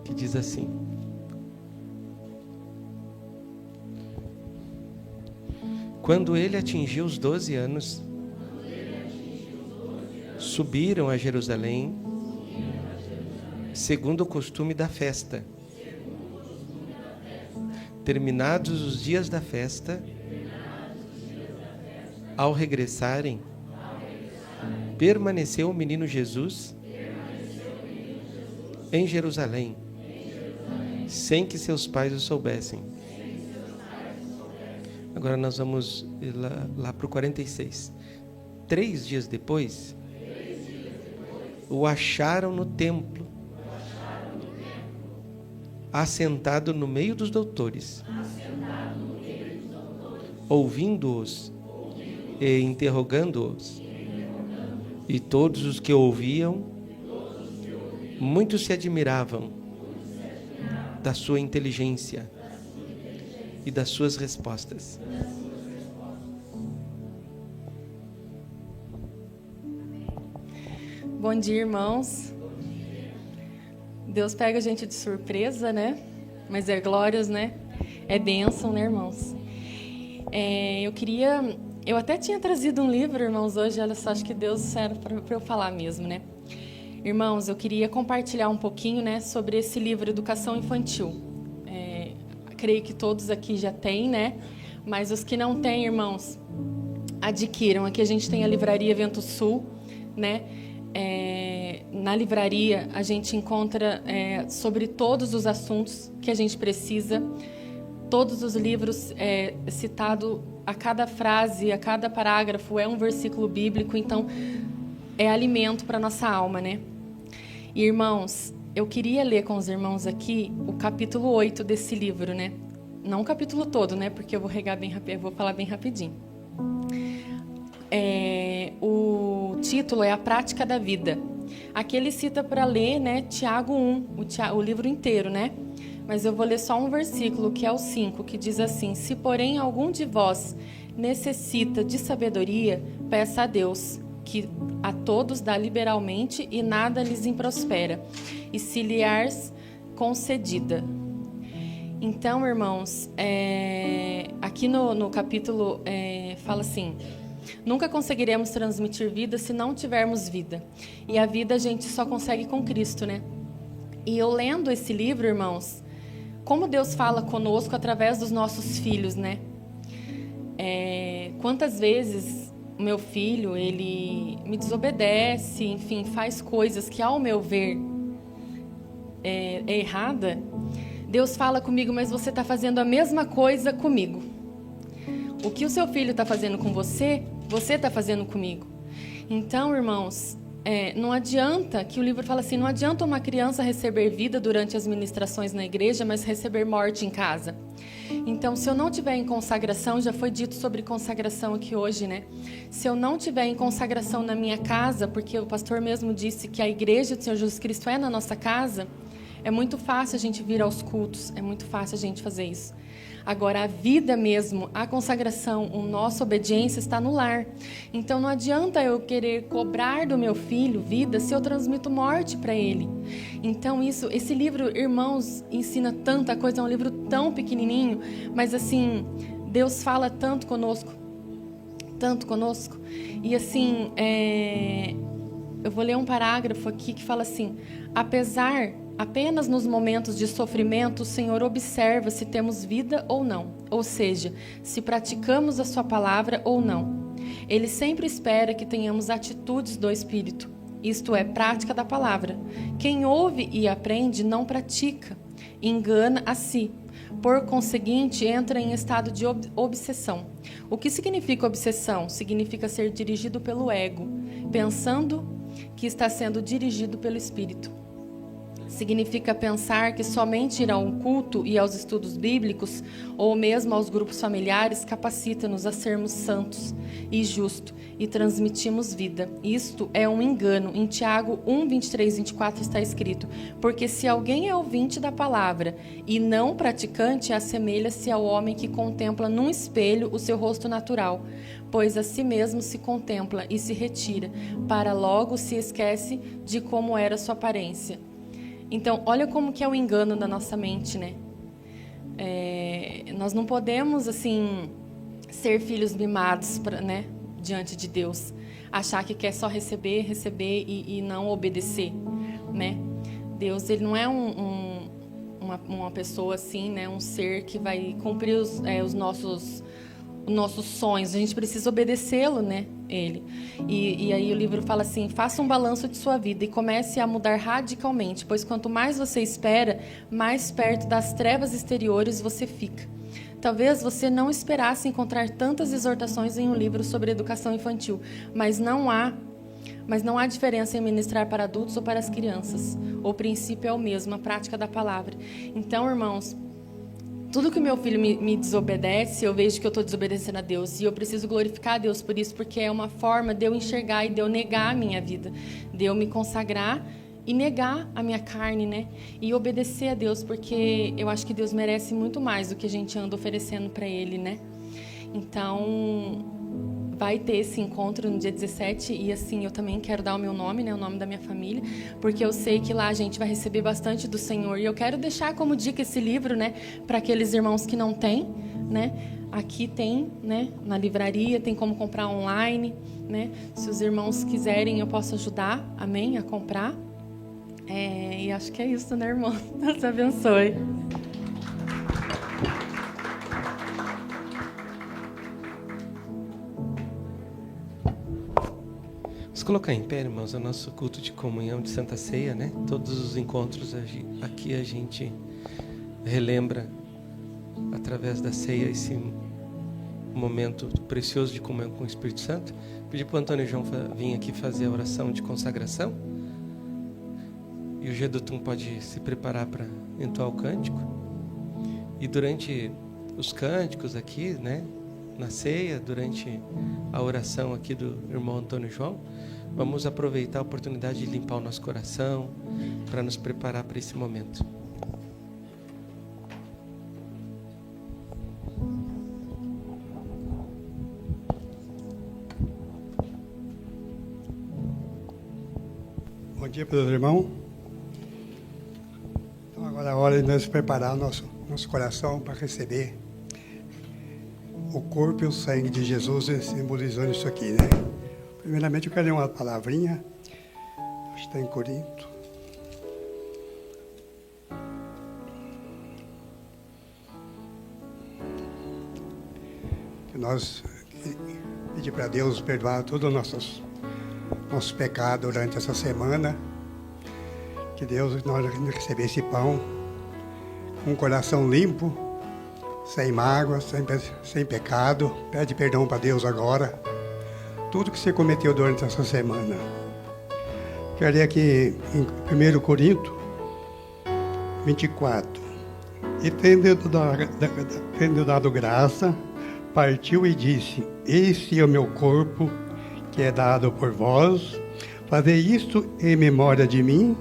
Que diz assim: Quando ele atingiu os 12 anos, subiram a Jerusalém, segundo o costume da festa. Terminados os dias da festa, ao regressarem, permaneceu o menino Jesus em Jerusalém, sem que seus pais o soubessem. Agora nós vamos lá para o 46. 3 dias depois, o acharam no templo, assentado no meio dos doutores, ouvindo-os e interrogando-os. E todos os que ouviam, muitos se admiravam da sua inteligência e das suas respostas. Bom dia, irmãos. Deus pega a gente de surpresa, né? Mas é glórias, né? É bênção, né, irmãos? Eu até tinha trazido um livro, irmãos, hoje, olha só, acho que Deus era para eu falar mesmo, né? Irmãos, eu queria compartilhar um pouquinho, né, sobre esse livro, Educação Infantil. Creio que todos aqui já têm, né? Mas os que não têm, irmãos, adquiram. Aqui a gente tem a livraria Vento Sul, né? Na livraria a gente encontra sobre todos os assuntos que a gente precisa, todos os livros citados, a cada frase, a cada parágrafo é um versículo bíblico, então é alimento para nossa alma, né? E, irmãos, eu queria ler com os irmãos aqui o capítulo 8 desse livro, né? Não o capítulo todo, né? Porque eu vou falar bem rapidinho. O título é A Prática da Vida. Aqui ele cita para ler, né, Tiago 1, o livro inteiro, né? Mas eu vou ler só um versículo, que é o 5, que diz assim: Se, porém, algum de vós necessita de sabedoria, peça a Deus, que a todos dá liberalmente e nada lhes improspera, e se lhe ars concedida. Então, irmãos, aqui no capítulo fala assim: nunca conseguiremos transmitir vida se não tivermos vida. E a vida a gente só consegue com Cristo, né? E eu lendo esse livro, irmãos, como Deus fala conosco através dos nossos filhos, né? Quantas vezes o meu filho, ele me desobedece, enfim, faz coisas que, ao meu ver, é errada. Deus fala comigo, mas você está fazendo a mesma coisa comigo. O que o seu filho está fazendo com você, você está fazendo comigo. Então, irmãos, não adianta, que o livro fala assim, não adianta uma criança receber vida durante as ministrações na igreja, mas receber morte em casa. Então, se eu não tiver em consagração, já foi dito sobre consagração aqui hoje, né? Se eu não tiver em consagração na minha casa, porque o pastor mesmo disse que a igreja do Senhor Jesus Cristo é na nossa casa, é muito fácil a gente vir aos cultos, é muito fácil a gente fazer isso. Agora, a vida mesmo, a consagração, a nossa obediência está no lar. Então, não adianta eu querer cobrar do meu filho vida se eu transmito morte para ele. Então, esse livro, irmãos, ensina tanta coisa, é um livro tão pequenininho, mas assim, Deus fala tanto conosco. E assim, eu vou ler um parágrafo aqui que fala assim: apenas nos momentos de sofrimento, o Senhor observa se temos vida ou não, ou seja, se praticamos a sua palavra ou não. Ele sempre espera que tenhamos atitudes do Espírito, isto é, prática da palavra. Quem ouve e aprende não pratica, engana a si. Por conseguinte, entra em estado de obsessão. O que significa obsessão? Significa ser dirigido pelo ego, pensando que está sendo dirigido pelo espírito. Significa pensar que somente ir a um culto e aos estudos bíblicos, ou mesmo aos grupos familiares, capacita-nos a sermos santos e justos e transmitimos vida. Isto é um engano. Em Tiago 1, 23, 24 está escrito: porque se alguém é ouvinte da palavra e não praticante, assemelha-se ao homem que contempla num espelho o seu rosto natural, pois a si mesmo se contempla e se retira, para logo se esquece de como era sua aparência. Então, olha como que é o engano da nossa mente, né? Nós não podemos, assim, ser filhos mimados, né, diante de Deus. Achar que quer só receber e não obedecer, né? Deus, ele não é uma pessoa assim, né? Um ser que vai cumprir os nossos sonhos. A gente precisa obedecê-lo, né? Ele. E aí o livro fala assim: faça um balanço de sua vida e comece a mudar radicalmente, pois quanto mais você espera, mais perto das trevas exteriores você fica. Talvez você não esperasse encontrar tantas exortações em um livro sobre educação infantil, mas não há diferença em ministrar para adultos ou para as crianças. O princípio é o mesmo, a prática da palavra. Então, irmãos, tudo que o meu filho me desobedece, eu vejo que eu estou desobedecendo a Deus. E eu preciso glorificar a Deus por isso, porque é uma forma de eu enxergar e de eu negar a minha vida. De eu me consagrar e negar a minha carne, né? E obedecer a Deus, porque eu acho que Deus merece muito mais do que a gente anda oferecendo para Ele, né? Então, vai ter esse encontro no dia 17 e assim, eu também quero dar o meu nome, né, o nome da minha família, porque eu sei que lá a gente vai receber bastante do Senhor. E eu quero deixar como dica esse livro, né, para aqueles irmãos que não têm, né? Aqui tem, né, na livraria, tem como comprar online, né? Se os irmãos quiserem, eu posso ajudar, amém, a comprar. E acho que é isso, né, irmão? Deus abençoe. Vamos colocar em pé, irmãos, o nosso culto de comunhão de Santa Ceia, né? Todos os encontros aqui a gente relembra, através da ceia, esse momento precioso de comunhão com o Espírito Santo. Pedir para o Antônio João vir aqui fazer a oração de consagração. E o Gedutum pode se preparar para entoar o cântico. E durante os cânticos aqui, né? Na ceia, durante a oração aqui do irmão Antônio João, vamos aproveitar a oportunidade de limpar o nosso coração para nos preparar para esse momento. Bom dia para os irmãos. Então agora é a hora de nós preparar nosso coração para receber o corpo e o sangue de Jesus, simbolizando isso aqui, né? Primeiramente eu quero ler uma palavrinha, acho que está em Corinto. Que nós pedir para Deus perdoar todos os nossos pecados durante essa semana. Que Deus, nós receber esse pão com um coração limpo, sem mágoa, sem pecado. Pede perdão para Deus agora. Tudo que você cometeu durante essa semana. Quero ler aqui em 1 Coríntios 24. E tendo dado graça, partiu e disse: este é o meu corpo, que é dado por vós. Fazei isto em memória de mim.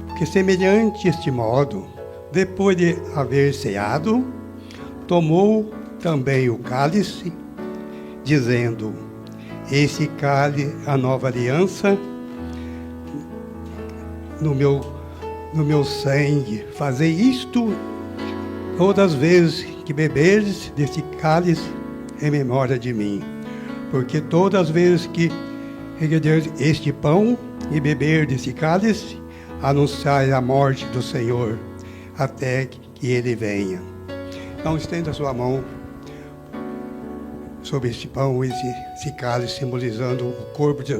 Porque semelhante este modo, depois de haver ceado, tomou também o cálice, dizendo: esse cálice é a nova aliança no meu sangue. Fazei isto todas as vezes que beberes desse cálice em memória de mim. Porque todas as vezes que regerdes este pão e beber desse cálice, anunciai a morte do Senhor até que ele venha. Então estenda a sua mão sobre este pão e esse cálice, simbolizando o corpo de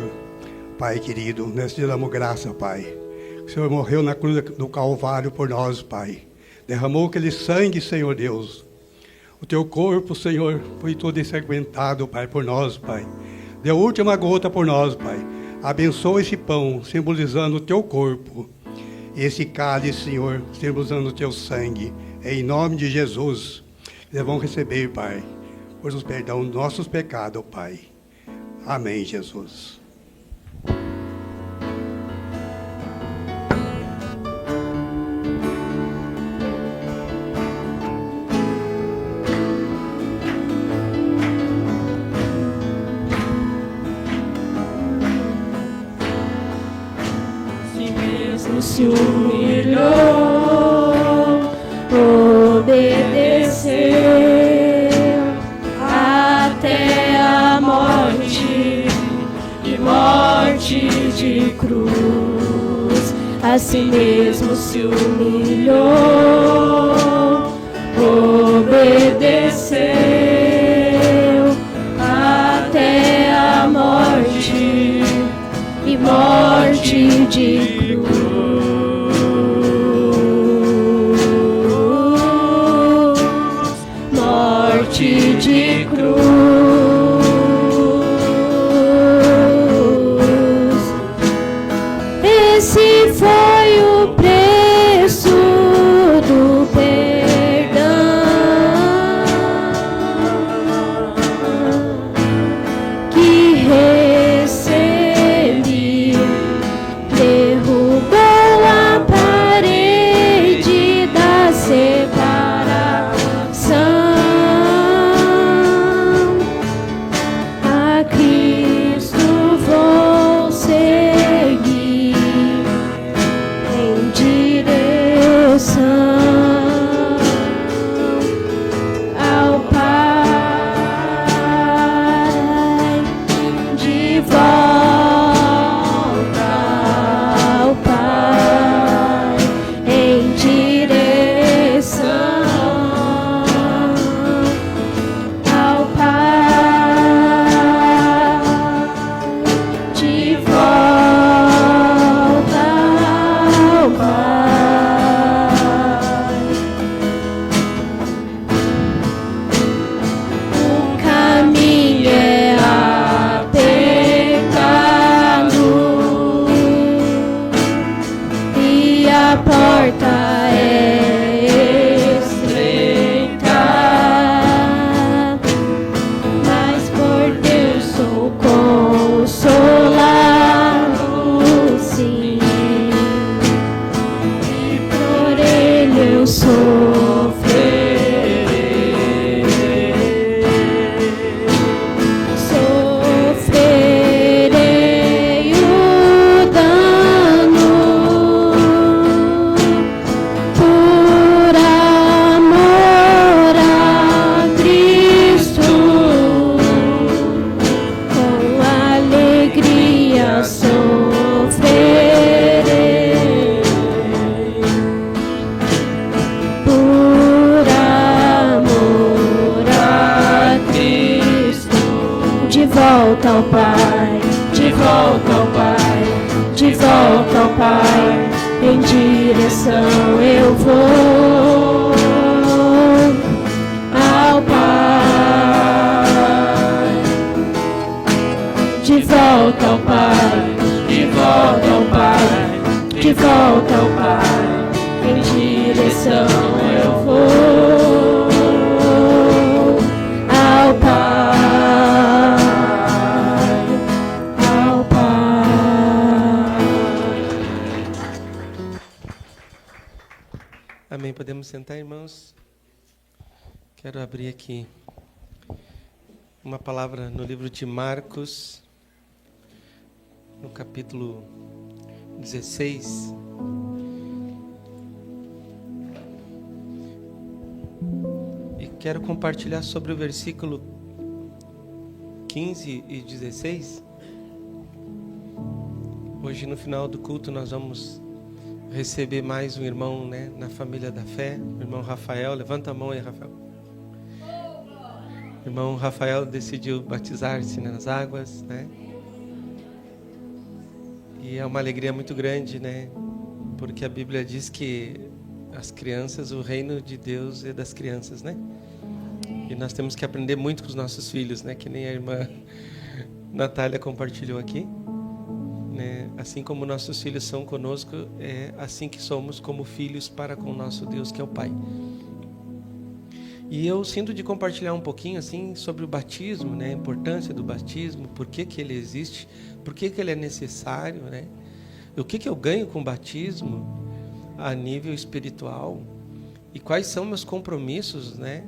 Pai querido. Nós te damos graça, Pai. O Senhor morreu na cruz do Calvário por nós, Pai. derramou aquele sangue, Senhor Deus. O teu corpo, Senhor, foi todo ensanguentado, Pai, por nós, Pai. Deu a última gota por nós, Pai. Abençoa esse pão, simbolizando o teu corpo. Esse cálice, Senhor, simbolizando o teu sangue. Em nome de Jesus, eles vão receber, Pai, por nos perdão nossos pecados, Pai. Amém, Jesus. Se humilhou, obedeceu até a morte e morte de cruz. A si mesmo se humilhou, obedeceu até a morte e morte de cruz. De cruz. Esse foi o preço do perdão que recebi, derrubou a parede da separação. volta ao Pai, de volta ao Pai, de volta ao Pai, em direção eu vou ao Pai, de volta ao Pai, de volta ao Pai, de volta ao Pai, em direção eu vou ao Pai. Amém. Podemos sentar, irmãos? Quero abrir aqui uma palavra no livro de Marcos, no capítulo 16. E quero compartilhar sobre o versículo 15 e 16. Hoje, no final do culto, nós vamos receber mais um irmão, né, na família da fé, o irmão Rafael. Levanta a mão aí, Rafael. O irmão Rafael decidiu batizar-se nas águas, né? E é uma alegria muito grande, né? Porque a Bíblia diz que as crianças, o reino de Deus é das crianças, né? E nós temos que aprender muito com os nossos filhos, né? Que nem a irmã Natália compartilhou aqui, né? Assim como nossos filhos são conosco, é assim que somos como filhos para com o nosso Deus, que é o Pai. E eu sinto de compartilhar um pouquinho assim sobre o batismo, né? A importância do batismo, por que que ele existe, por que que ele é necessário, né? O que que eu ganho com o batismo a nível espiritual e quais são meus compromissos, né?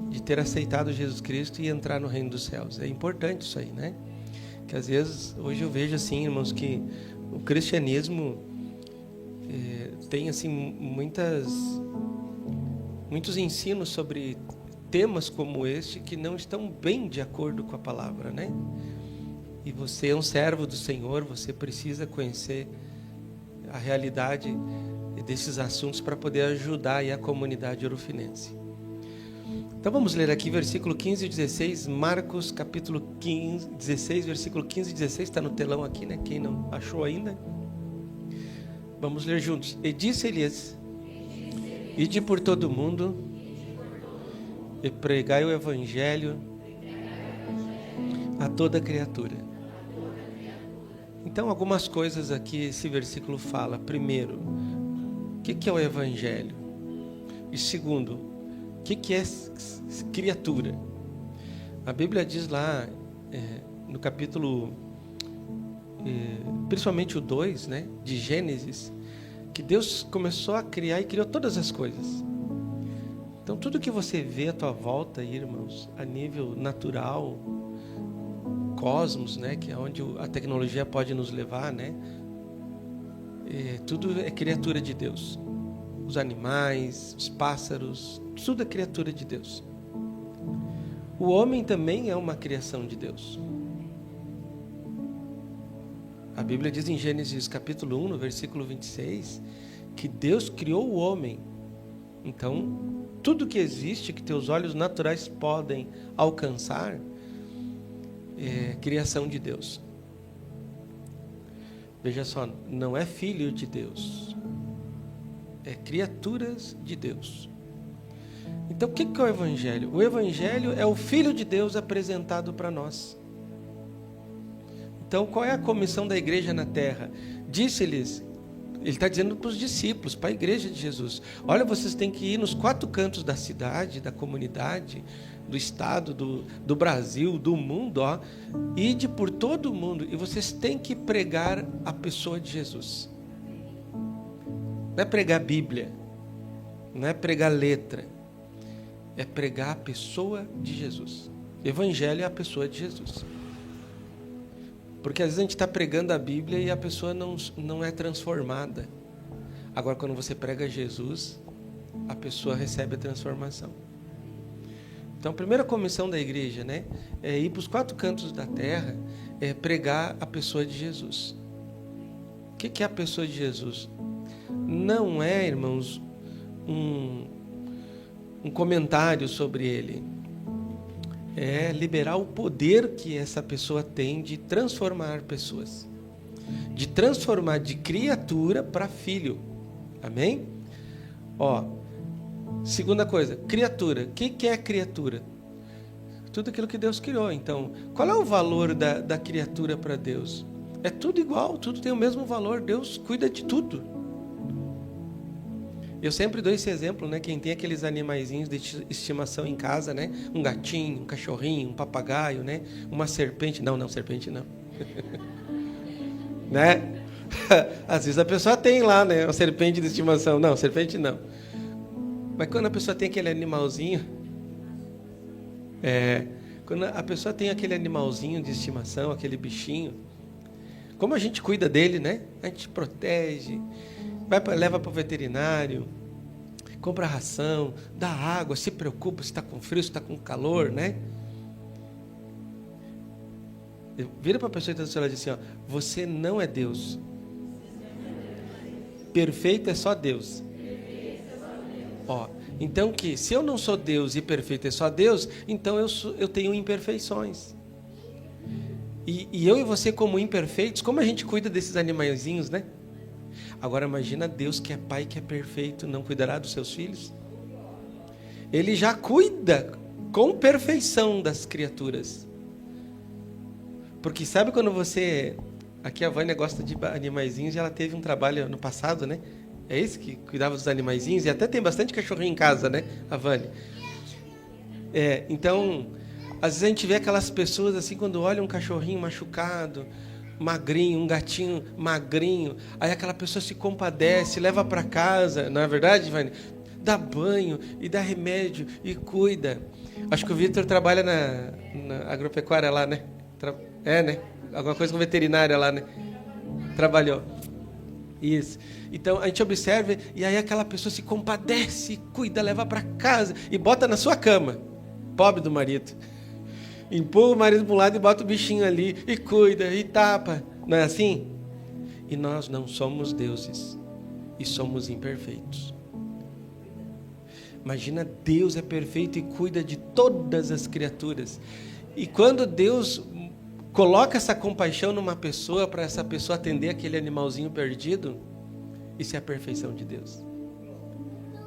De ter aceitado Jesus Cristo e entrar no reino dos céus. É importante isso aí, né? Que às vezes, hoje eu vejo assim, irmãos, que o cristianismo tem assim muitos ensinos sobre temas como este que não estão bem de acordo com a palavra, né? E você é um servo do Senhor, você precisa conhecer a realidade desses assuntos para poder ajudar aí a comunidade orufinense. Então vamos ler aqui versículo 15 e 16, Marcos capítulo 16, versículo 15 e 16, está no telão aqui, né? Quem não achou ainda? Vamos ler juntos. E disse-lhes: ide por todo o mundo e pregai o evangelho a toda criatura. Então, algumas coisas aqui esse versículo fala. Primeiro, o que é o evangelho? E segundo, o que é criatura? A Bíblia diz lá, no capítulo, principalmente o 2, né, de Gênesis, que Deus começou a criar e criou todas as coisas. Então, tudo que você vê à tua volta, irmãos, a nível natural, cosmos, né, que é onde a tecnologia pode nos levar, né, tudo é criatura de Deus. Os animais, os pássaros, tudo é criatura de Deus. O homem também é uma criação de Deus. A Bíblia diz em Gênesis capítulo 1, no versículo 26, que Deus criou o homem. Então, tudo que existe, que teus olhos naturais podem alcançar, é criação de Deus. Veja só, não é filho de Deus, é criaturas de Deus. Então, o que é o Evangelho? O Evangelho é o Filho de Deus apresentado para nós. Então, qual é a comissão da igreja na terra? Disse-lhes, ele está dizendo para os discípulos, para a igreja de Jesus: olha, vocês têm que ir nos 4 cantos da cidade, da comunidade, do estado, do Brasil, do mundo, ó, ide por todo o mundo, e vocês têm que pregar a pessoa de Jesus. Não é pregar Bíblia, não é pregar letra, é pregar a pessoa de Jesus. Evangelho é a pessoa de Jesus. Porque às vezes a gente está pregando a Bíblia e a pessoa não é transformada. Agora, quando você prega Jesus, a pessoa recebe a transformação. Então, a primeira comissão da igreja, né, é ir para os 4 cantos da terra, é pregar a pessoa de Jesus. O que é a pessoa de Jesus? Não é, irmãos, um comentário sobre ele. É liberar o poder que essa pessoa tem de transformar pessoas. De transformar de criatura para filho. Amém? Ó, segunda coisa, criatura. O que é criatura? Tudo aquilo que Deus criou. Então, qual é o valor da criatura para Deus? É tudo igual, tudo tem o mesmo valor. Deus cuida de tudo. Eu sempre dou esse exemplo, né? Quem tem aqueles animaizinhos de estimação em casa, né? Um gatinho, um cachorrinho, um papagaio, né? Uma serpente. Não, serpente não. Né? Às vezes a pessoa tem lá, né? Uma serpente de estimação. Não, serpente não. Mas quando a pessoa tem aquele animalzinho... quando a pessoa tem aquele animalzinho de estimação, aquele bichinho, como a gente cuida dele, né? A gente protege... leva para o veterinário, compra ração, dá água, se preocupa se está com frio, se está com calor, né? Vira para a pessoa que está do seu lado e diz assim, ó, você não é Deus. Perfeito é só Deus. Ó, então que se eu não sou Deus e perfeito é só Deus, então eu tenho imperfeições. E eu e você como imperfeitos, como a gente cuida desses animaizinhos, né? Agora imagina Deus que é Pai, que é perfeito, não cuidará dos seus filhos? Ele já cuida com perfeição das criaturas. Porque sabe quando você... Aqui a Vânia gosta de animaizinhos e ela teve um trabalho no passado, né? É esse que cuidava dos animaizinhos, e até tem bastante cachorrinho em casa, né, a Vânia? Então, às vezes a gente vê aquelas pessoas assim, quando olha um cachorrinho machucado, magrinho, um gatinho magrinho, aí aquela pessoa se compadece, leva para casa, não é verdade, Vânia? Dá banho e dá remédio e cuida. Acho que o Vitor trabalha na agropecuária lá, né? Né? Alguma coisa com veterinária lá, né? Trabalhou. Isso. Então a gente observa, e aí aquela pessoa se compadece, cuida, leva para casa e bota na sua cama. Pobre do marido. Empurra o marido para um lado e bota o bichinho ali, e cuida, e tapa. Não é assim? E nós não somos deuses, e somos imperfeitos. Imagina, Deus é perfeito e cuida de todas as criaturas. E quando Deus coloca essa compaixão numa pessoa, para essa pessoa atender aquele animalzinho perdido, isso é a perfeição de Deus.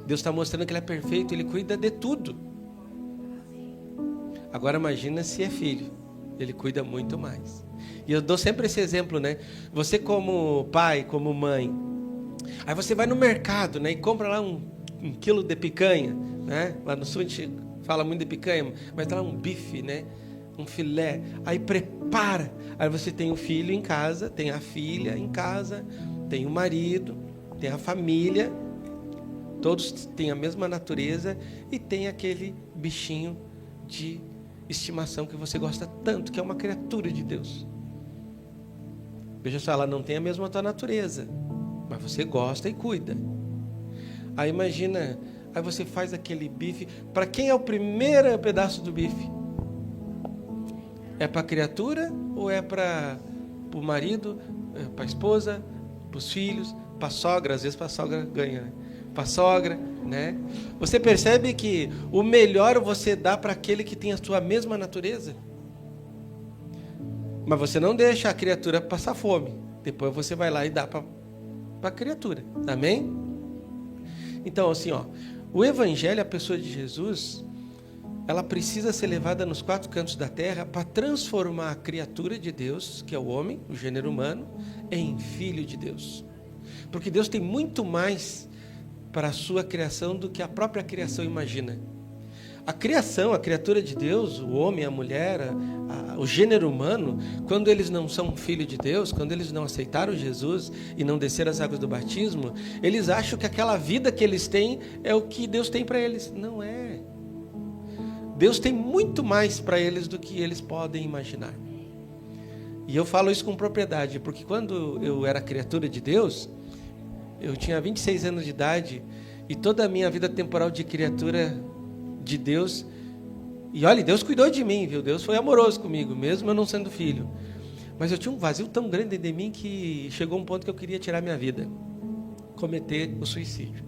Deus está mostrando que Ele é perfeito, Ele cuida de tudo. Agora imagina se é filho, Ele cuida muito mais. E eu dou sempre esse exemplo, né? Você como pai, como mãe, aí você vai no mercado, né, e compra lá um quilo de picanha, né? Lá no sul a gente fala muito de picanha, mas tá lá um bife, né? Um filé, aí prepara, aí você tem o filho em casa, tem a filha em casa, tem o marido, tem a família, todos têm a mesma natureza e tem aquele bichinho de estimação que você gosta tanto, que é uma criatura de Deus. Veja só, ela não tem a mesma tua natureza, mas você gosta e cuida. Aí imagina, aí você faz aquele bife, para quem é o primeiro pedaço do bife? É para a criatura ou é para o marido, para a esposa, para os filhos, para a sogra? Às vezes para a sogra ganha, né? Para a sogra, né? Você percebe que o melhor você dá para aquele que tem a sua mesma natureza? Mas você não deixa a criatura passar fome. Depois você vai lá e dá para a criatura. Amém? Então, assim, ó, o Evangelho, a pessoa de Jesus, ela precisa ser levada nos 4 cantos da terra para transformar a criatura de Deus, que é o homem, o gênero humano, em filho de Deus. Porque Deus tem muito mais para a sua criação do que a própria criação imagina. A criação, a criatura de Deus, o homem, a mulher, o gênero humano, quando eles não são filho de Deus, quando eles não aceitaram Jesus e não desceram as águas do batismo, eles acham que aquela vida que eles têm é o que Deus tem para eles. Não é. Deus tem muito mais para eles do que eles podem imaginar. E eu falo isso com propriedade, porque quando eu era criatura de Deus, eu tinha 26 anos de idade, e toda a minha vida temporal de criatura de Deus, e olha, Deus cuidou de mim, viu? Deus foi amoroso comigo, mesmo eu não sendo filho. Mas eu tinha um vazio tão grande dentro de mim que chegou um ponto que eu queria tirar minha vida, cometer o suicídio.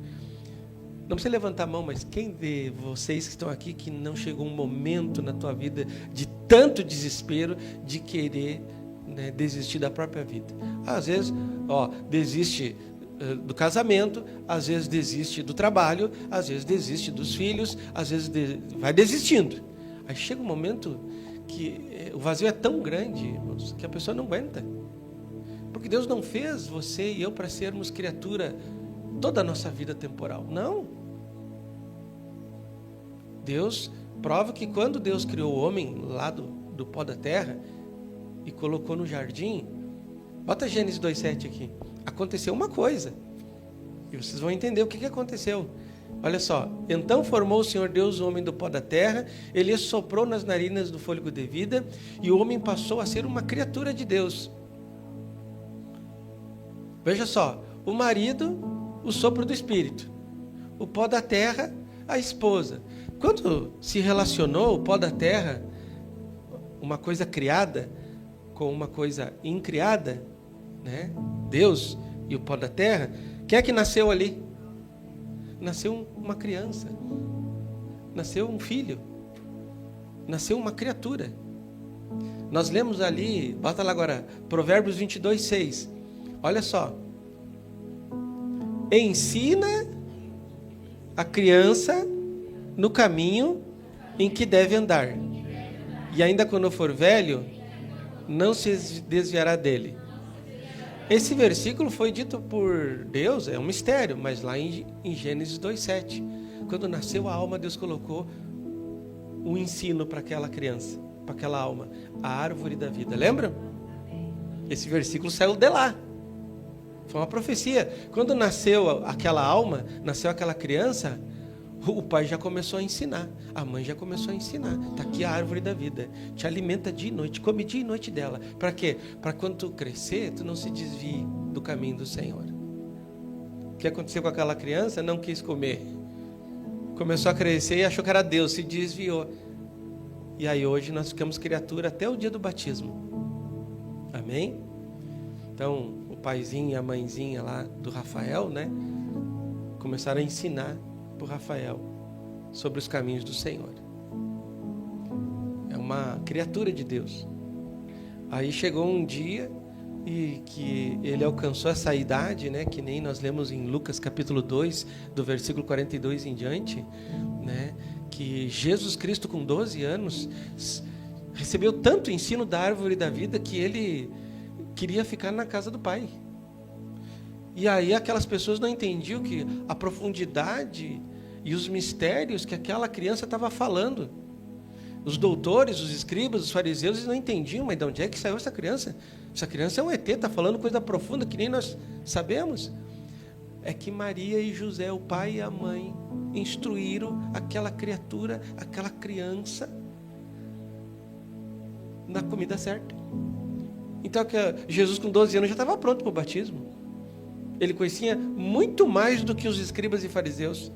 Não precisa levantar a mão, mas quem de vocês que estão aqui que não chegou um momento na tua vida de tanto desespero de querer, né, desistir da própria vida? Às vezes, desiste do casamento, às vezes desiste do trabalho, às vezes desiste dos filhos, às vezes vai desistindo. Aí chega um momento que o vazio é tão grande, irmãos, que a pessoa não aguenta. Porque Deus não fez você e eu para sermos criatura toda a nossa vida temporal. Não. Deus prova que quando Deus criou o homem lá do pó da terra e colocou no jardim, bota Gênesis 2:7 aqui, aconteceu uma coisa, e vocês vão entender o que aconteceu. Olha só, então formou o Senhor Deus o homem do pó da terra, ele soprou nas narinas do fôlego de vida, e o homem passou a ser uma criatura de Deus. Veja só, o marido, o sopro do Espírito, o pó da terra, a esposa. Quando se relacionou o pó da terra, uma coisa criada, com uma coisa incriada, né? Deus e o pó da terra, quem é que nasceu ali? Nasceu uma criança, nasceu um filho, nasceu uma criatura. Nós lemos ali, bota lá agora, Provérbios 22:6. Olha só, ensina a criança no caminho em que deve andar. E ainda quando for velho, não se desviará dele. Esse versículo foi dito por Deus, é um mistério, mas lá em Gênesis 2:7. Quando nasceu a alma, Deus colocou um ensino para aquela criança, para aquela alma, a árvore da vida. Lembra? Esse versículo saiu de lá. Foi uma profecia. Quando nasceu aquela alma, nasceu aquela criança, o pai já começou a ensinar, a mãe já começou a ensinar. Está aqui a árvore da vida, te alimenta dia e noite, come dia e noite dela. Para quê? Para quando tu crescer, tu não se desvie do caminho do Senhor. O que aconteceu com aquela criança? Não quis comer. Começou a crescer e achou que era Deus, se desviou. E aí hoje nós ficamos criatura até o dia do batismo. Amém? Então, o paizinho e a mãezinha lá do Rafael, né? Começaram a ensinar para o Rafael sobre os caminhos do Senhor. É uma criatura de Deus. Aí chegou um dia e que ele alcançou essa idade, né, que nem nós lemos em Lucas capítulo 2, do versículo 42 em diante, né, que Jesus Cristo com 12 anos recebeu tanto ensino da árvore da vida que ele queria ficar na casa do Pai. E aí aquelas pessoas não entendiam que a profundidade e os mistérios que aquela criança estava falando. Os doutores, os escribas, os fariseus, eles não entendiam, mas de onde é que saiu essa criança? Essa criança é um ET, está falando coisa profunda que nem nós sabemos. É que Maria e José, o pai e a mãe, instruíram aquela criatura, aquela criança, na comida certa. Então, Jesus com 12 anos já estava pronto para o batismo. Ele conhecia muito mais do que os escribas e fariseus.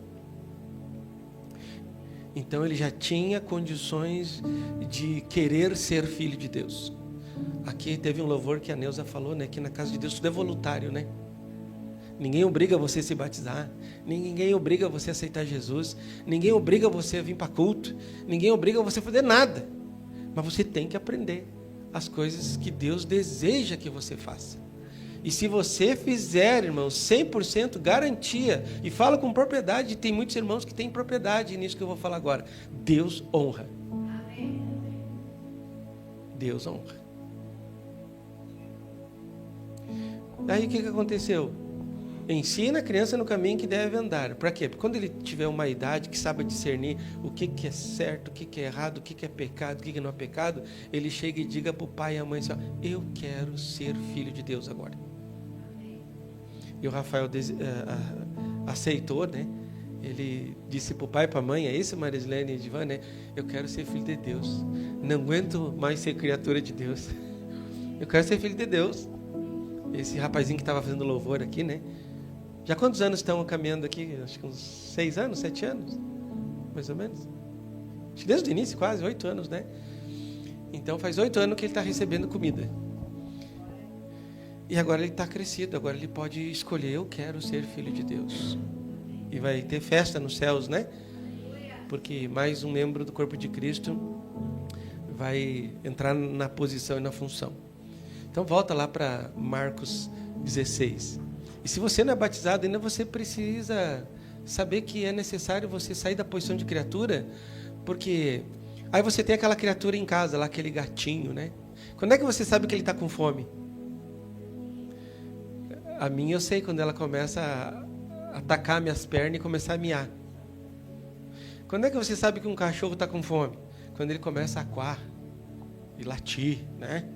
Então ele já tinha condições de querer ser filho de Deus. Aqui teve um louvor que a Neuza falou, né? Que na casa de Deus tudo é voluntário, né? Ninguém obriga você a se batizar. Ninguém obriga você a aceitar Jesus. Ninguém obriga você a vir para culto. Ninguém obriga você a fazer nada. Mas você tem que aprender as coisas que Deus deseja que você faça. E se você fizer, irmãos, 100% garantia, e fala com propriedade, tem muitos irmãos que têm propriedade nisso que eu vou falar agora. Deus honra. Deus honra. Daí o que aconteceu? Ensina a criança no caminho que deve andar. Para quê? Porque quando ele tiver uma idade que saiba discernir o que é certo, o que é errado, o que é pecado, o que não é pecado, ele chega e diga para o pai e a mãe assim, ó, eu quero ser filho de Deus agora. E o Rafael aceitou, né? Ele disse para o pai e para a mãe, é isso, Marislene e Edivan, né? Eu quero ser filho de Deus. Não aguento mais ser criatura de Deus. Eu quero ser filho de Deus. Esse rapazinho que estava fazendo louvor aqui, né? Já quantos anos estão caminhando aqui? Acho que uns 6 anos, 7 anos, mais ou menos. Acho que desde o início, quase 8 anos, né? Então faz 8 anos que ele está recebendo comida. E agora ele está crescido, agora ele pode escolher, eu quero ser filho de Deus. E vai ter festa nos céus, né? Porque mais um membro do corpo de Cristo vai entrar na posição e na função. Então volta lá para Marcos 16. E se você não é batizado ainda, você precisa saber que é necessário você sair da posição de criatura, porque aí você tem aquela criatura em casa, lá aquele gatinho, né? Quando é que você sabe que ele está com fome? A minha eu sei quando ela começa a atacar minhas pernas e começar a miar. Quando é que você sabe que um cachorro está com fome? Quando ele começa a coar e latir, né?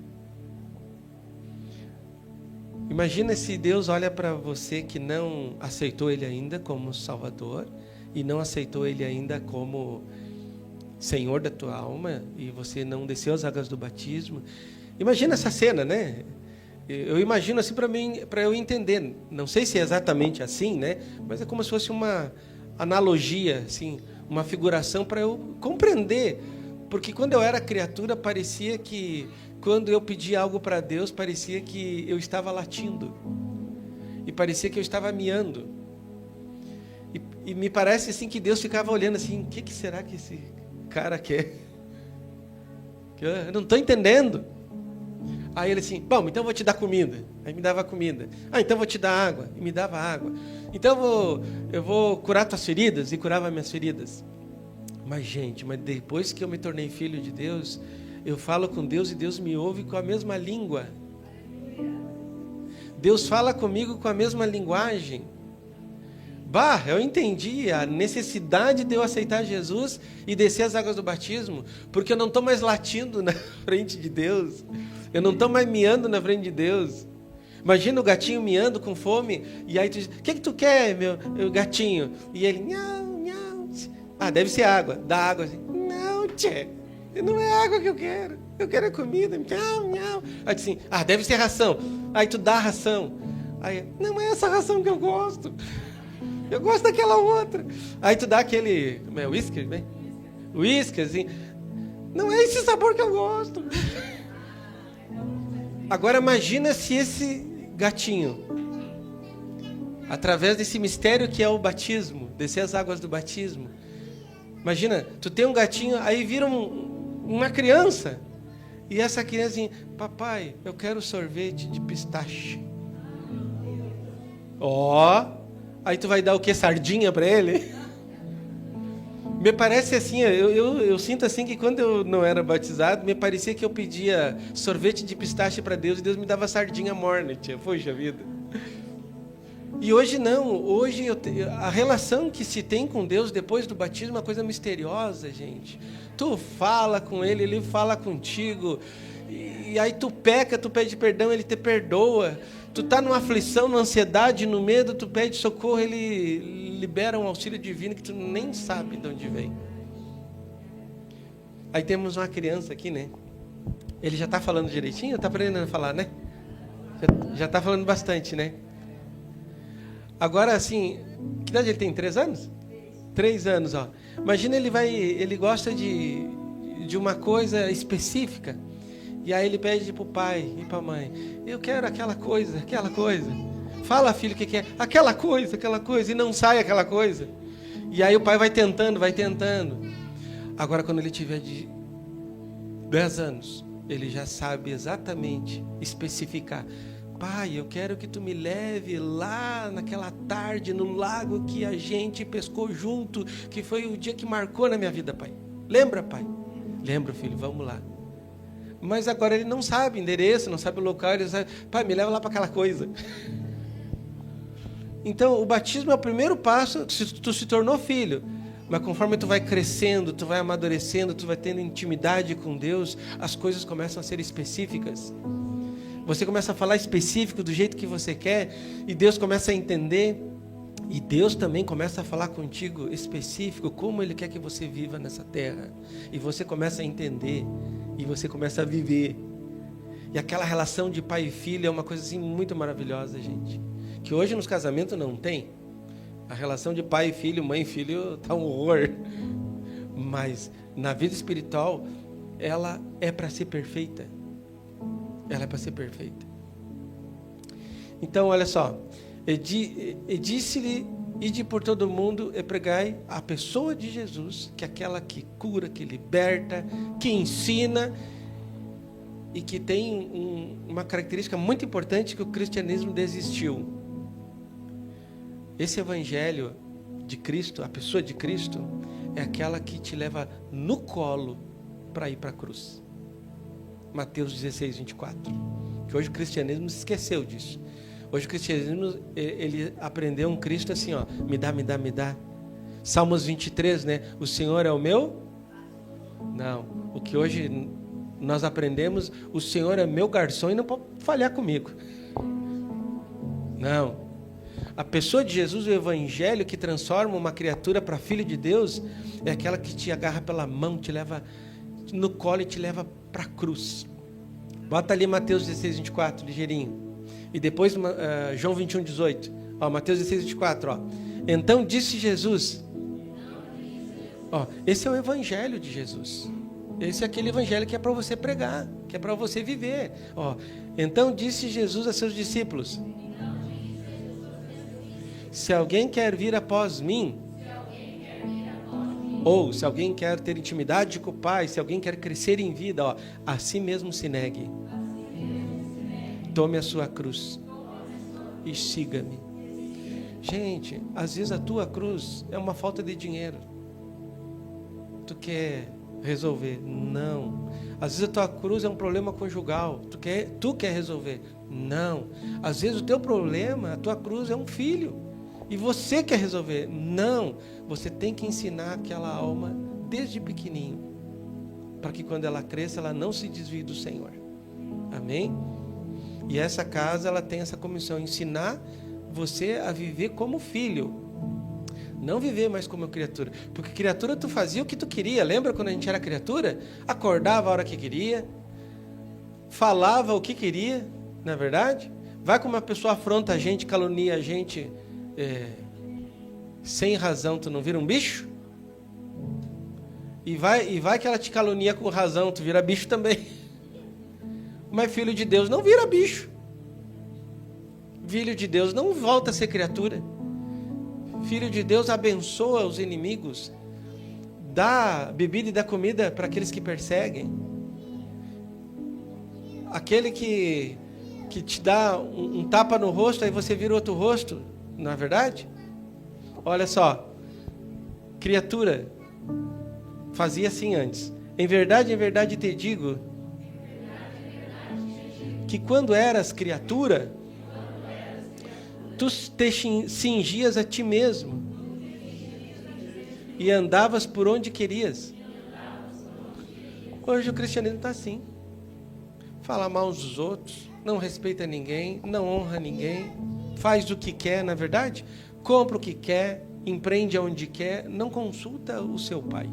Imagina se Deus olha para você que não aceitou Ele ainda como Salvador e não aceitou Ele ainda como Senhor da tua alma e você não desceu as águas do batismo. Imagina essa cena, né? Eu imagino assim para eu entender. Não sei se é exatamente assim, né? Mas é como se fosse uma analogia, assim, uma figuração para eu compreender. Porque quando eu era criatura, parecia que quando eu pedia algo para Deus, parecia que eu estava latindo. E parecia que eu estava miando. E me parece assim que Deus ficava olhando assim, o que será que esse cara quer? Eu não estou entendendo. Aí ele assim, bom, então eu vou te dar comida. Aí me dava comida. Então eu vou te dar água. E me dava água. Então eu vou curar tuas feridas. E curava minhas feridas. Mas, gente, depois que eu me tornei filho de Deus, eu falo com Deus e Deus me ouve com a mesma língua. Deus fala comigo com a mesma linguagem. Eu entendi a necessidade de eu aceitar Jesus e descer as águas do batismo, porque eu não estou mais latindo na frente de Deus. Eu não estou mais miando na frente de Deus. Imagina o gatinho miando com fome, e aí tu diz, o que tu quer, meu gatinho? E ele, nhau, nhau. Deve ser água. Dá água assim, não, tchê, não é água que eu quero comida, nhau, nhau. Aí tu assim, deve ser ração. Aí tu dá a ração. Aí, não é essa ração que eu gosto. Eu gosto daquela outra. Aí tu dá aquele, whisky, né? Whisky, assim. Não é esse sabor que eu gosto. Agora imagina se esse gatinho, através desse mistério que é o batismo, descer as águas do batismo. Imagina, tu tem um gatinho, aí vira uma criança. E essa criança assim, papai, eu quero sorvete de pistache. Aí tu vai dar o quê? Sardinha para ele? Me parece assim, eu sinto assim que quando eu não era batizado, me parecia que eu pedia sorvete de pistache para Deus e Deus me dava sardinha morna, tia. Poxa vida. E hoje não, hoje a relação que se tem com Deus depois do batismo é uma coisa misteriosa, gente. Tu fala com Ele, Ele fala contigo, e aí tu peca, tu pede perdão, Ele te perdoa. Tu tá numa aflição, numa ansiedade, no medo, tu pede socorro, Ele libera um auxílio divino que tu nem sabe de onde vem. Aí temos uma criança aqui, né? Ele já tá falando direitinho? Tá aprendendo a falar, né? Já tá falando bastante, né? Agora, assim, que idade ele tem? 3 anos? 3 anos, ó. Imagina ele gosta de uma coisa específica. E aí ele pede pro pai e pra mãe, eu quero aquela coisa. Fala, filho, o que é? Aquela coisa, e não sai aquela coisa. E aí o pai vai tentando. Agora, quando ele tiver de 10 anos, ele já sabe exatamente especificar. Pai, eu quero que tu me leve lá naquela tarde no lago que a gente pescou junto, que foi o dia que marcou na minha vida, pai. Lembra, pai? Lembro, filho, vamos lá. Mas agora ele não sabe endereço, não sabe o local, ele sabe, pai, me leva lá para aquela coisa. Então, o batismo é o primeiro passo, tu se tornou filho. Mas conforme tu vai crescendo, tu vai amadurecendo, tu vai tendo intimidade com Deus, as coisas começam a ser específicas. Você começa a falar específico do jeito que você quer, e Deus começa a entender, e Deus também começa a falar contigo específico, como Ele quer que você viva nessa terra. E você começa a entender, e você começa a viver. E aquela relação de pai e filho é uma coisa assim muito maravilhosa, gente. Que hoje nos casamentos não tem. A relação de pai e filho, mãe e filho, tá um horror. Mas na vida espiritual, ela é para ser perfeita. Ela é para ser perfeita. Então, olha só. E disse-lhe, ide por todo mundo e pregai a pessoa de Jesus, que é aquela que cura, que liberta, que ensina, e que tem uma característica muito importante que o cristianismo desistiu. Esse evangelho de Cristo, a pessoa de Cristo, é aquela que te leva no colo para ir para a cruz. Mateus 16, 24. Que hoje o cristianismo se esqueceu disso. Hoje o cristianismo, ele aprendeu um Cristo assim, ó, me dá, me dá, me dá. Salmos 23, né? O Senhor é o meu? Não. O que hoje nós aprendemos, o Senhor é meu garçom e não pode falhar comigo. Não. A pessoa de Jesus, o evangelho que transforma uma criatura para filho de Deus, é aquela que te agarra pela mão, te leva no colo e te leva para a cruz. Bota ali Mateus 16, 24, ligeirinho. E depois João 21, 18. Ó, Mateus 16, 24. Ó. Então disse Jesus. Ó, esse é o evangelho de Jesus. Esse é aquele evangelho que é para você pregar, que é para você viver. Ó, então disse Jesus a seus discípulos: se alguém quer vir após mim, ou se alguém quer ter intimidade com o Pai, se alguém quer crescer em vida, ó, a si mesmo se negue. Tome a sua cruz e siga-me. Gente, às vezes a tua cruz é uma falta de dinheiro. Tu quer resolver? Não. Às vezes a tua cruz é um problema conjugal. Tu quer resolver? Não. Às vezes o teu problema, a tua cruz é um filho. E você quer resolver? Não. Você tem que ensinar aquela alma desde pequenininho, para que quando ela cresça, ela não se desvie do Senhor. Amém? E essa casa, ela tem essa comissão, ensinar você a viver como filho. Não viver mais como criatura. Porque criatura tu fazia o que tu queria. Lembra quando a gente era criatura? Acordava a hora que queria, falava o que queria, não é verdade? Vai como uma pessoa afronta a gente, calunia a gente sem razão, tu não vira um bicho? E vai que ela te calunia com razão, tu vira bicho também. Mas filho de Deus não vira bicho. Filho de Deus não volta a ser criatura. Filho de Deus abençoa os inimigos, dá bebida e dá comida para aqueles que perseguem. Aquele que te dá um tapa no rosto, aí você vira outro rosto, não é verdade? Olha só, criatura fazia assim antes. Em verdade te digo que quando eras criatura, tu te cingias a ti mesmo e andavas por onde querias. Hoje o cristianismo está assim. Fala mal uns dos outros, não respeita ninguém, não honra ninguém, faz o que quer, na verdade, compra o que quer, empreende aonde quer, não consulta o seu pai.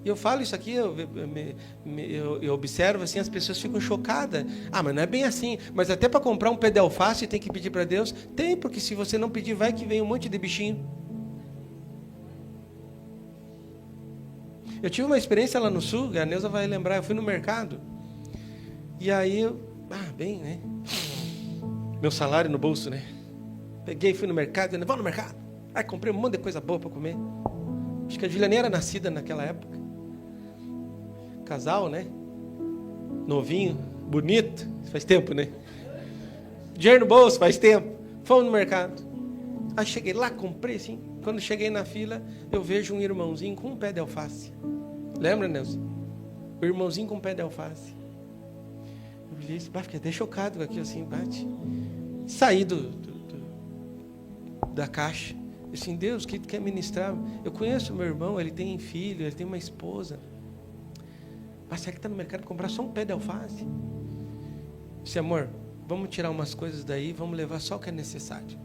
E eu falo isso aqui, eu observo assim, as pessoas ficam chocadas. Ah, mas não é bem assim. Mas até para comprar um pé de alface tem que pedir para Deus? Tem, porque se você não pedir, vai que vem um monte de bichinho. Eu tive uma experiência lá no sul, a Neuza vai lembrar, eu fui no mercado. E aí, né? Meu salário no bolso, né? Peguei, fui no mercado, vamos no mercado. Aí comprei um monte de coisa boa para comer. Acho que a Julia nem era nascida naquela época. Casal, né? Novinho, bonito, faz tempo, né? Dinheiro no bolso, faz tempo. Fomos no mercado. Aí cheguei lá, comprei assim. Quando cheguei na fila, eu vejo um irmãozinho com um pé de alface. Lembra, Nelson? O irmãozinho com um pé de alface. Eu olhei, fiquei até chocado com aquilo assim, bate. Saí da caixa. Assim, Deus, o que tu quer ministrar? Eu conheço o meu irmão, ele tem filho, ele tem uma esposa. Mas será que está no mercado comprar só um pé de alface? Disse, amor, vamos tirar umas coisas daí, vamos levar só o que é necessário.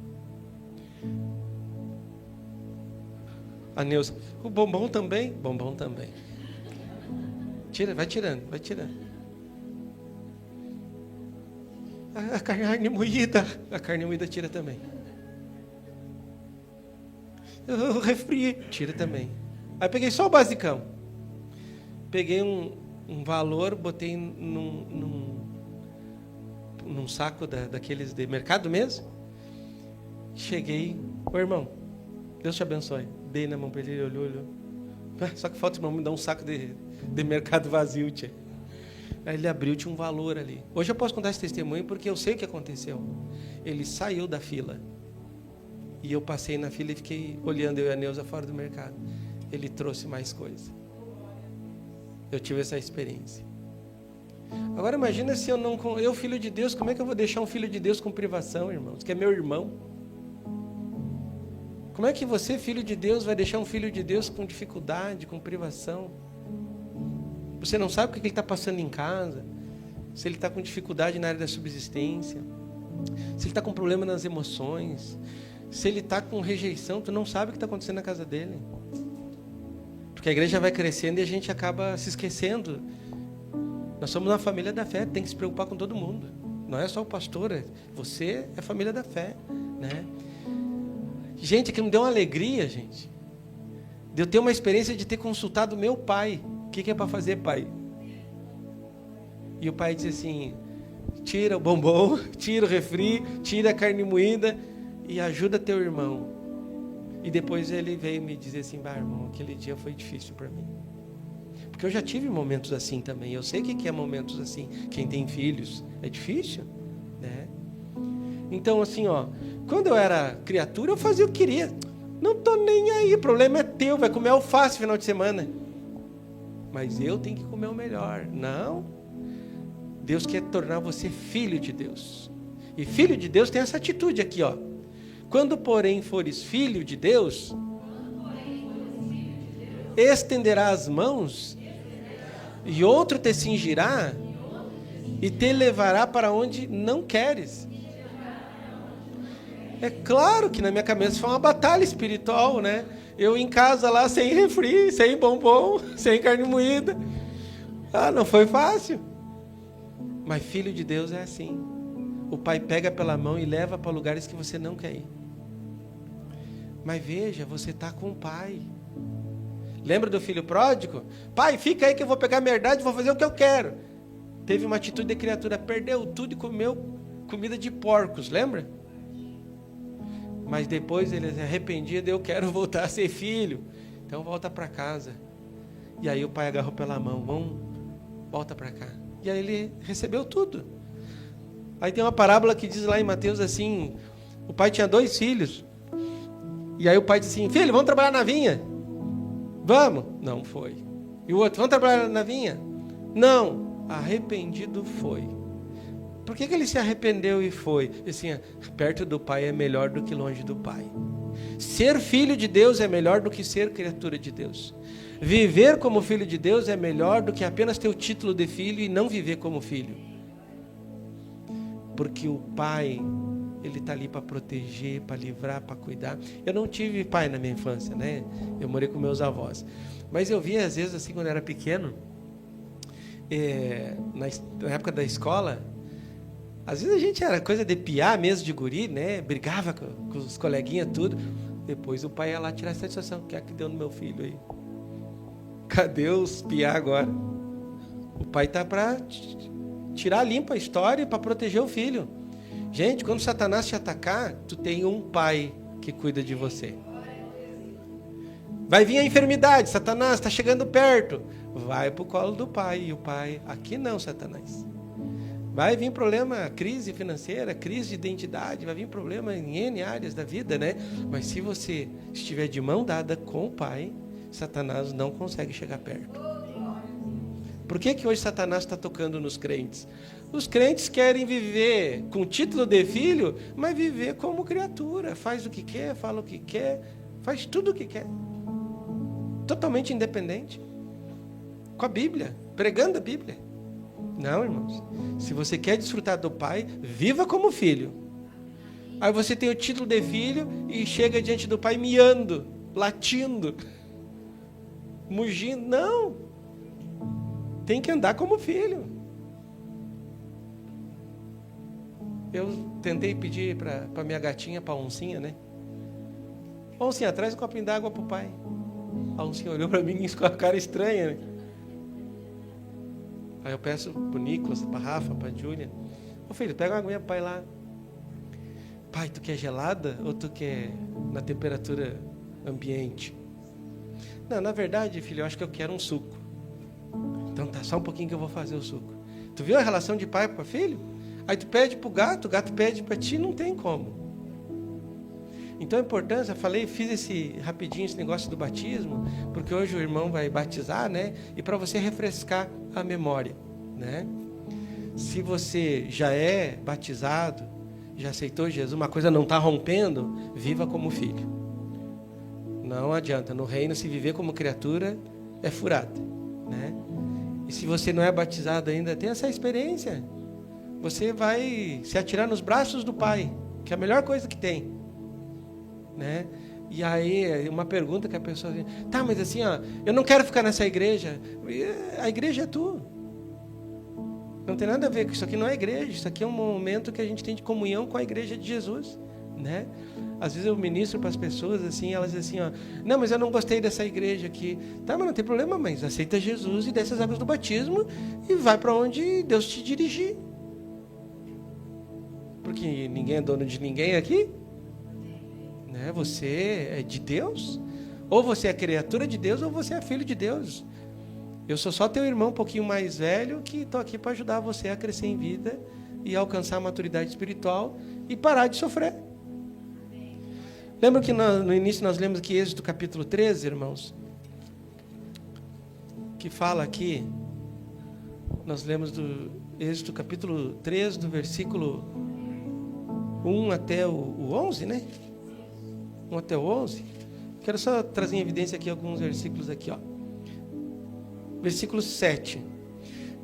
A Neuza, o bombom também? Bombom também. Tira, vai tirando. A carne moída tira também. Eu refri, tira também. Aí peguei só o basicão. Peguei um valor, botei num saco daqueles de mercado mesmo. Cheguei, ô irmão, Deus te abençoe. Dei na mão para ele, olhou. Só que falta o irmão me dar um saco de mercado vazio, tia. Aí ele abriu, tinha um valor ali. Hoje eu posso contar esse testemunho porque eu sei o que aconteceu. Ele saiu da fila. E eu passei na fila e fiquei olhando eu e a Neuza fora do mercado. Ele trouxe mais coisa. Eu tive essa experiência. Agora imagina se eu filho de Deus, como é que eu vou deixar um filho de Deus com privação, irmãos? Que é meu irmão. Como é que você, filho de Deus, vai deixar um filho de Deus com dificuldade, com privação? Você não sabe o que ele está passando em casa. Se ele está com dificuldade na área da subsistência. Se ele está com problema nas emoções. Se ele está com rejeição, tu não sabe o que está acontecendo na casa dele. Porque a igreja vai crescendo e a gente acaba se esquecendo. Nós somos uma família da fé, tem que se preocupar com todo mundo. Não é só o pastor, você é família da fé, né? Gente, que me deu uma alegria, gente, de eu ter uma experiência de ter consultado meu pai. O que é para fazer, pai? E o pai disse assim, tira o bombom, tira o refri, tira a carne moída e ajuda teu irmão. E depois ele veio me dizer assim, irmão, aquele dia foi difícil para mim. Porque eu já tive momentos assim também. Eu sei o que é momentos assim. Quem tem filhos, é difícil, né? Então, assim, ó, quando eu era criatura, eu fazia o que queria. Não tô nem aí, o problema é teu, vai comer alface no final de semana. Mas eu tenho que comer o melhor. Não. Deus quer tornar você filho de Deus. E filho de Deus tem essa atitude aqui, ó. Quando, porém, fores filho de Deus, estenderá as mãos, e outro te cingirá, e te levará para onde não queres. É claro que na minha cabeça foi uma batalha espiritual, né? Eu em casa lá, sem refri, sem bombom, sem carne moída. Não foi fácil. Mas filho de Deus é assim. O pai pega pela mão e leva para lugares que você não quer ir. Mas veja, você está com o pai. Lembra do filho pródigo? Pai, fica aí que eu vou pegar minha herdade e vou fazer o que eu quero. Teve uma atitude de criatura, perdeu tudo e comeu comida de porcos, lembra? Mas depois ele se arrependia, eu quero voltar a ser filho. Então volta para casa. E aí o pai agarrou pela mão, volta para cá. E aí ele recebeu tudo. Aí tem uma parábola que diz lá em Mateus assim, o pai tinha 2 filhos. E aí o pai disse assim, filho, vamos trabalhar na vinha? Vamos? Não foi. E o outro, vamos trabalhar na vinha? Não. Arrependido foi. Por que ele se arrependeu e foi? Assim, perto do pai é melhor do que longe do pai. Ser filho de Deus é melhor do que ser criatura de Deus. Viver como filho de Deus é melhor do que apenas ter o título de filho e não viver como filho. Porque o pai, ele está ali para proteger, para livrar, para cuidar. Eu não tive pai na minha infância, né? Eu morei com meus avós. Mas eu via, às vezes, assim, quando eu era pequeno, na época da escola, às vezes a gente era coisa de piar mesmo, de guri, né? Brigava com os coleguinhas, tudo. Depois o pai ia lá tirar a satisfação. O que é que deu no meu filho aí? Cadê os piar agora? O pai está para tirar limpa a história, para proteger o filho. Gente, quando Satanás te atacar, tu tem um pai que cuida de você. Vai vir a enfermidade, Satanás está chegando perto. Vai para o colo do pai. E o pai, aqui não, Satanás. Vai vir problema, crise financeira, crise de identidade, vai vir problema em N áreas da vida, né? Mas se você estiver de mão dada com o pai, Satanás não consegue chegar perto. Por que hoje Satanás está tocando nos crentes? Os crentes querem viver com título de filho, mas viver como criatura. Faz o que quer, fala o que quer, faz tudo o que quer. Totalmente independente. Com a Bíblia, pregando a Bíblia. Não, irmãos. Se você quer desfrutar do pai, viva como filho. Aí você tem o título de filho e chega diante do pai miando, latindo, mugindo. Não. Tem que andar como filho. Eu tentei pedir para minha gatinha, para a oncinha, né? Oncinha, traz um copinho d'água para o pai. A oncinha olhou para mim com a cara estranha, né? Aí eu peço pro Nicolas, pra Rafa, pra Júlia. Ô filho, pega uma aguinha pro pai lá. Pai, tu quer gelada ou tu quer na temperatura ambiente? Não, na verdade, filho, eu acho que eu quero um suco. Então tá, só um pouquinho que eu vou fazer o suco. Tu viu a relação de pai para filho? Aí tu pede pro gato, o gato pede para ti, não tem como. Então a importância, fiz esse negócio do batismo, porque hoje o irmão vai batizar, né? E para você refrescar a memória, né? Se você já é batizado, já aceitou Jesus, uma coisa não está rompendo, viva como filho. Não adianta, no reino se viver como criatura é furada, né? E se você não é batizado ainda, tem essa experiência. Você vai se atirar nos braços do Pai, que é a melhor coisa que tem, né? E aí, uma pergunta que a pessoa diz, tá, mas assim, ó, eu não quero ficar nessa igreja. A igreja é tu. Não tem nada a ver com isso aqui, não é igreja. Isso aqui é um momento que a gente tem de comunhão com a igreja de Jesus, né? Às vezes eu ministro para as pessoas assim, elas dizem assim, ó, não, mas eu não gostei dessa igreja aqui. Tá, mas não tem problema, mas aceita Jesus e desce as águas do batismo e vai para onde Deus te dirigir. Porque ninguém é dono de ninguém aqui. Né? Você é de Deus. Ou você é criatura de Deus, ou você é filho de Deus. Eu sou só teu irmão um pouquinho mais velho que estou aqui para ajudar você a crescer em vida e alcançar a maturidade espiritual e parar de sofrer. Lembra que no início nós lemos aqui Êxodo capítulo 13, irmãos? Que fala aqui, nós lemos do Êxodo capítulo 13, do versículo 1 até o 11, né? 1 até o 11. Quero só trazer em evidência aqui alguns versículos aqui, ó. Versículo 7.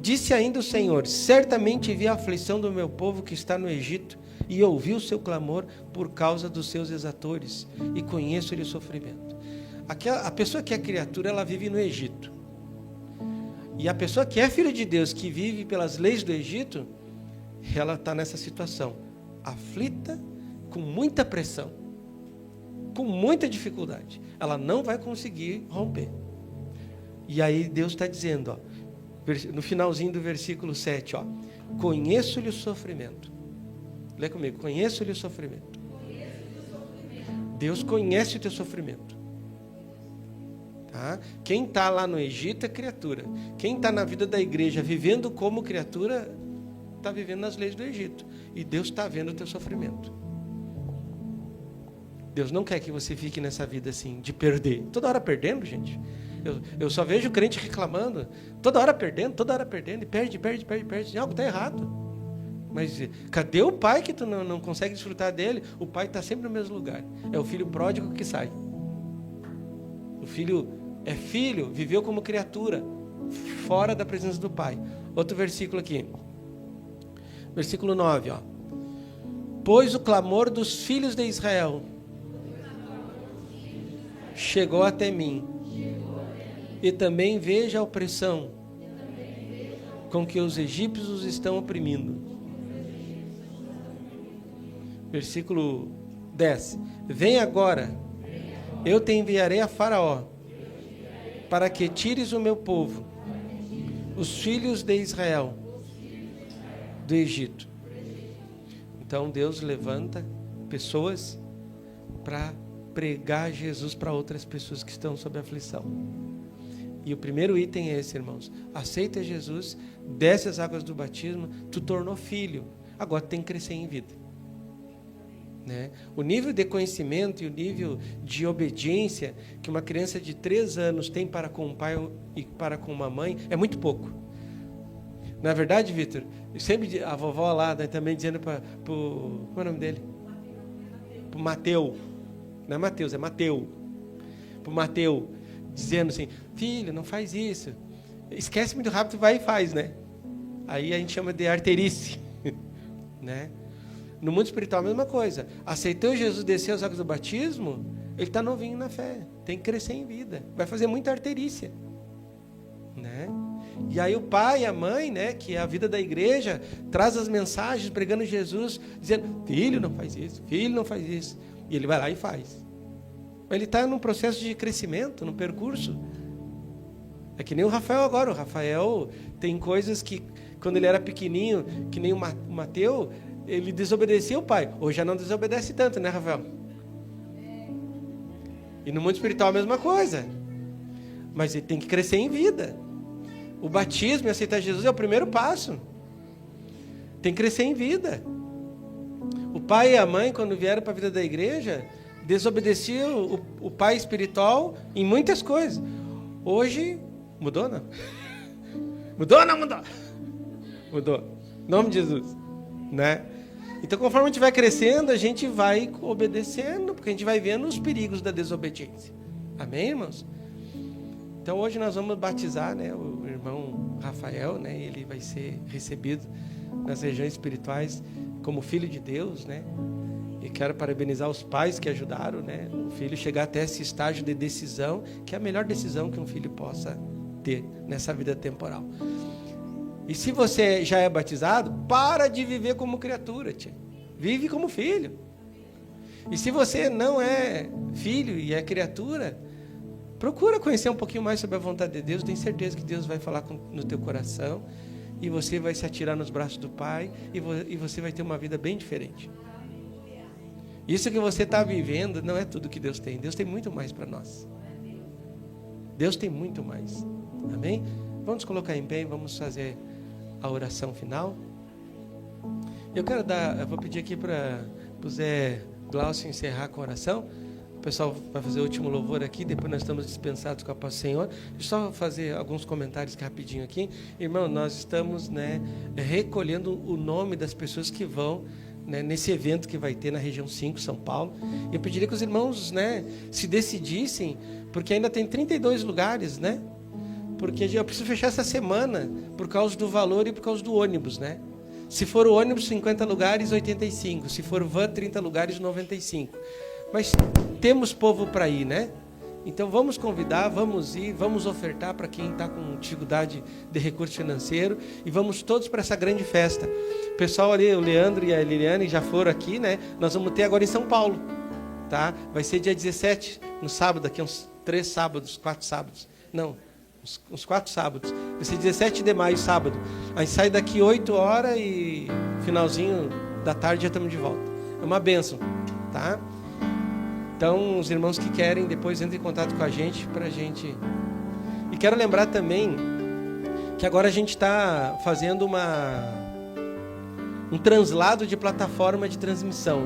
Disse ainda o Senhor: certamente vi a aflição do meu povo que está no Egito, e ouvi o seu clamor por causa dos seus exatores, e conheço-lhe o sofrimento. A pessoa que é criatura, ela vive no Egito. E a pessoa que é filho de Deus, que vive pelas leis do Egito, ela está nessa situação, aflita, com muita pressão, com muita dificuldade. Ela não vai conseguir romper. E aí Deus está dizendo, ó, no finalzinho do versículo 7, ó, conheço-lhe o sofrimento. Lê comigo, conheço-lhe o sofrimento. Deus conhece o teu sofrimento. Tá? Quem está lá no Egito é criatura. Quem está na vida da igreja vivendo como criatura, está vivendo nas leis do Egito. E Deus está vendo o teu sofrimento. Deus não quer que você fique nessa vida assim, de perder. Toda hora perdendo, gente. Eu só vejo crente reclamando. Toda hora perdendo, e perde. Algo está errado. Mas cadê o pai que tu não consegue desfrutar dele? O pai está sempre no mesmo lugar. É o filho pródigo que sai. O filho é filho, viveu como criatura, fora da presença do pai. Outro versículo aqui. Versículo 9, ó. Pois o clamor dos filhos de Israel chegou até mim. E também veja a opressão com que os egípcios os estão oprimindo. Versículo 10. Vem agora, eu te enviarei a Faraó, para que tires o meu povo, os filhos de Israel, do Egito. Então Deus levanta pessoas para pregar Jesus para outras pessoas que estão sob aflição. E o primeiro item é esse, irmãos. Aceita Jesus, desce as águas do batismo, tu tornou filho. Agora tem que crescer em vida. Né? O nível de conhecimento e o nível de obediência que uma criança de 3 anos tem para com um pai e para com uma mãe é muito pouco. Na verdade, Vitor, sempre a vovó lá, né, também dizendo para o... Qual é o nome dele? Para o Mateu. Não é Mateus, é Mateu. Para o Mateu, dizendo assim, filho, não faz isso. Esquece muito rápido, vai e faz, né? Aí a gente chama de arterice. Né? No mundo espiritual a mesma coisa. Aceitou Jesus, desceu as águas do batismo, ele está novinho na fé. Tem que crescer em vida. Vai fazer muita arterícia. Né? E aí o pai e a mãe, né, que é a vida da igreja, traz as mensagens pregando Jesus, dizendo, filho, não faz isso, filho, não faz isso. E ele vai lá e faz. Ele está num processo de crescimento, num percurso. É que nem o Rafael agora. O Rafael tem coisas que, quando ele era pequenininho, que nem o Mateu, ele desobedecia o pai. Hoje já não desobedece tanto, né, Rafael? E no mundo espiritual a mesma coisa. Mas ele tem que crescer em vida. O batismo e aceitar Jesus é o primeiro passo. Tem que crescer em vida. O pai e a mãe, quando vieram para a vida da igreja, desobedeciam o pai espiritual em muitas coisas. Hoje, mudou, não? Mudou ou não mudou? Mudou. Em nome de Jesus. Né? Então, conforme a gente vai crescendo, a gente vai obedecendo, porque a gente vai vendo os perigos da desobediência. Amém, irmãos? Então, hoje nós vamos batizar, né, o irmão Rafael, né, ele vai ser recebido nas regiões espirituais como filho de Deus, né? E quero parabenizar os pais que ajudaram, né, o filho chegar até esse estágio de decisão, que é a melhor decisão que um filho possa ter nessa vida temporal. E se você já é batizado, para de viver como criatura, tia. Vive como filho. E se você não é filho e é criatura, procura conhecer um pouquinho mais sobre a vontade de Deus. Tenho certeza que Deus vai falar no teu coração e você vai se atirar nos braços do Pai e você vai ter uma vida bem diferente. Isso que você está vivendo não é tudo que Deus tem. Deus tem muito mais para nós. Deus tem muito mais. Amém? Vamos colocar em pé e vamos fazer a oração final. Eu vou pedir aqui para o Zé Glaucio encerrar com a oração. O pessoal vai fazer o último louvor aqui, depois nós estamos dispensados com a paz do Senhor. Deixa eu só fazer alguns comentários rapidinho aqui. Irmão, nós estamos recolhendo o nome das pessoas que vão nesse evento que vai ter na região 5, São Paulo. Eu pediria que os irmãos se decidissem, porque ainda tem 32 lugares, porque eu preciso fechar essa semana por causa do valor e por causa do ônibus, Se for o ônibus, 50 lugares, 85. Se for van, 30 lugares, 95. Mas temos povo para ir, Então vamos convidar, vamos ir, vamos ofertar para quem está com dificuldade de recurso financeiro e vamos todos para essa grande festa. O pessoal ali, o Leandro e a Liliane já foram aqui, Nós vamos ter agora em São Paulo, tá? Vai ser dia 17, no sábado, daqui uns 4 sábados. Não, uns 4 sábados. Vai ser 17 de maio, sábado. Aí sai daqui 8 horas e finalzinho da tarde já estamos de volta. É uma bênção, tá? Então, os irmãos que querem, depois entrem em contato com a gente, para a gente... E quero lembrar também que agora a gente está fazendo um translado de plataforma de transmissão,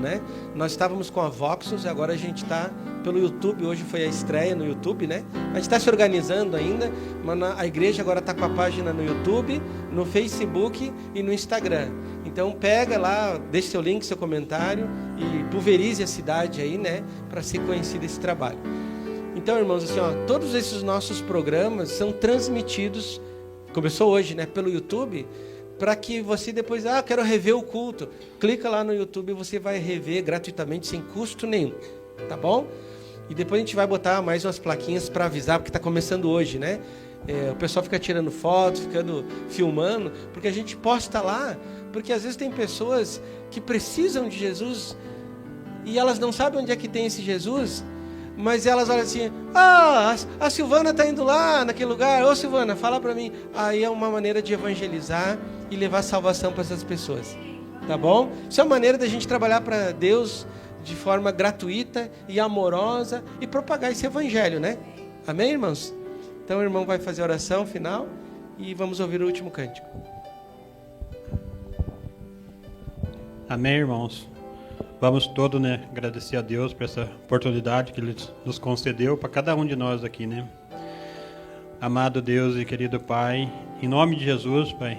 Nós estávamos com a Voxos, agora a gente está pelo YouTube, hoje foi a estreia no YouTube, A gente está se organizando ainda, mas a igreja agora está com a página no YouTube, no Facebook e no Instagram. Então pega lá, deixe seu link, seu comentário e pulverize a cidade aí, para ser conhecido esse trabalho. Então, irmãos, assim, todos esses nossos programas são transmitidos, começou hoje, pelo YouTube, para que você depois, quero rever o culto. Clica lá no YouTube e você vai rever gratuitamente, sem custo nenhum, tá bom? E depois a gente vai botar mais umas plaquinhas para avisar, porque está começando hoje, o pessoal fica tirando fotos, filmando, porque a gente posta lá, porque às vezes tem pessoas que precisam de Jesus e elas não sabem onde é que tem esse Jesus, mas elas olham assim, a Silvana está indo lá naquele lugar, ô Silvana, fala para mim. Aí é uma maneira de evangelizar e levar salvação para essas pessoas, tá bom? Isso é uma maneira da gente trabalhar para Deus de forma gratuita e amorosa e propagar esse evangelho, Amém, irmãos? Então o irmão vai fazer a oração final e vamos ouvir o último cântico. Amém, irmãos? Vamos todos, agradecer a Deus por essa oportunidade que Ele nos concedeu para cada um de nós aqui, Amado Deus e querido Pai, em nome de Jesus, Pai,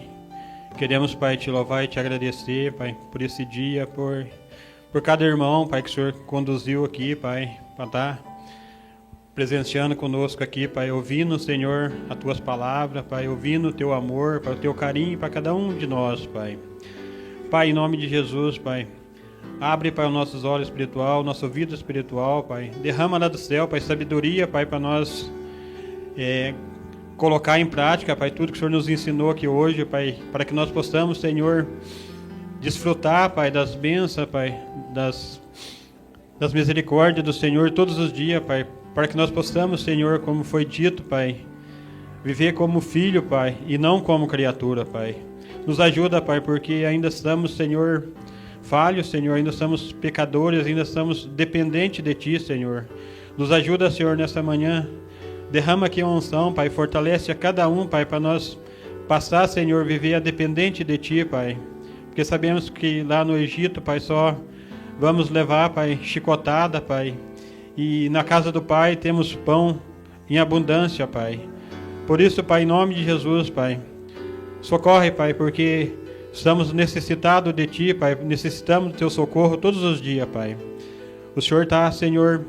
queremos, Pai, te louvar e te agradecer, Pai, por esse dia, por cada irmão, Pai, que o Senhor conduziu aqui, Pai, para estar presenciando conosco aqui, Pai, ouvindo, Senhor, as Tuas palavras, Pai, ouvindo o Teu amor, Pai, o Teu carinho para cada um de nós, Pai. Pai, em nome de Jesus, Pai, abre, Pai, os nossos olhos espiritual, nosso ouvido espiritual, Pai, derrama lá do céu, Pai, sabedoria, Pai, para nós colocar em prática, Pai, tudo que o Senhor nos ensinou aqui hoje, Pai, para que nós possamos, Senhor, desfrutar, Pai, das bênçãos, Pai, das misericórdias do Senhor todos os dias, Pai, para que nós possamos, Senhor, como foi dito, Pai, viver como filho, Pai, e não como criatura, Pai. Nos ajuda, Pai, porque ainda estamos, Senhor, falhos, Senhor, ainda somos pecadores, ainda estamos dependentes de Ti, Senhor. Nos ajuda, Senhor, nessa manhã. Derrama aqui a unção, Pai, fortalece a cada um, Pai, para nós passar, Senhor, viver a dependente de Ti, Pai. Porque sabemos que lá no Egito, Pai, só vamos levar, Pai, chicotada, Pai. E na casa do Pai temos pão em abundância, Pai. Por isso, Pai, em nome de Jesus, Pai, socorre, Pai, porque estamos necessitados de Ti, Pai, necessitamos do Teu socorro todos os dias, Pai. O Senhor está, Senhor,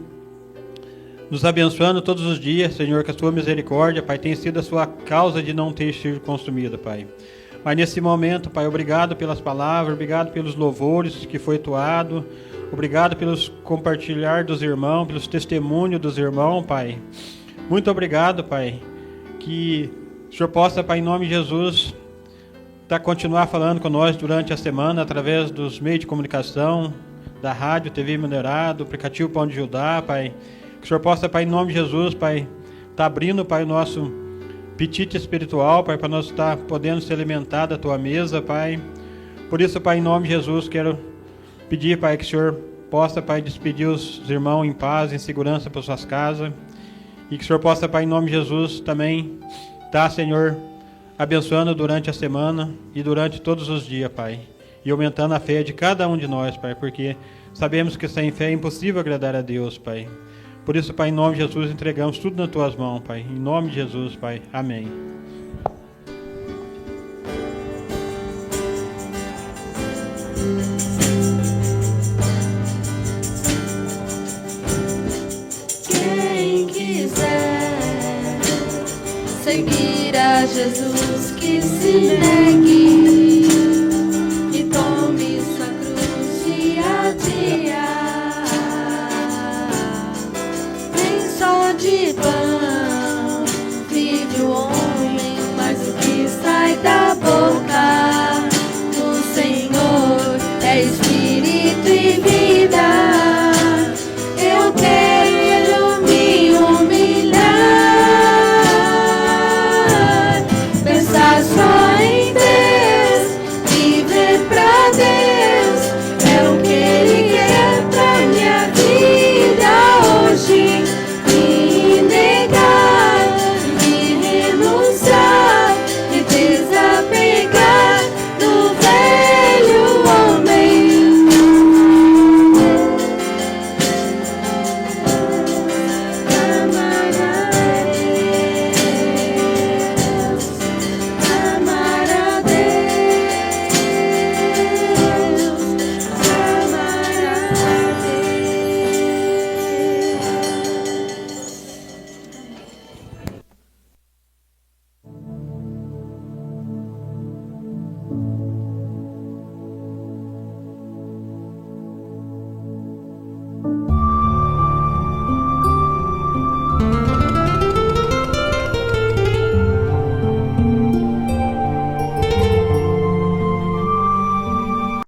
nos abençoando todos os dias, Senhor, que a Sua misericórdia, Pai, tem sido a Sua causa de não ter sido consumida, Pai. Mas nesse momento, Pai, obrigado pelas palavras, obrigado pelos louvores que foi toado, obrigado pelos compartilhar dos irmãos, pelos testemunhos dos irmãos, Pai. Muito obrigado, Pai, que o Senhor possa, Pai, em nome de Jesus, continuar falando com nós durante a semana, através dos meios de comunicação, da rádio, TV Minerado, aplicativo Pão de Judá, Pai. Que o Senhor possa, Pai, em nome de Jesus, Pai, abrindo, Pai, o nosso apetite espiritual, Pai, para nós estar podendo se alimentar da Tua mesa, Pai. Por isso, Pai, em nome de Jesus, quero pedir, Pai, que o Senhor possa, Pai, despedir os irmãos em paz, em segurança para suas casas. E que o Senhor possa, Pai, em nome de Jesus, também Senhor, abençoando durante a semana e durante todos os dias, Pai. E aumentando a fé de cada um de nós, Pai, porque sabemos que sem fé é impossível agradar a Deus, Pai. Por isso, Pai, em nome de Jesus, entregamos tudo nas Tuas mãos, Pai. Em nome de Jesus, Pai. Amém. Quem quiser seguir a Jesus, que se negue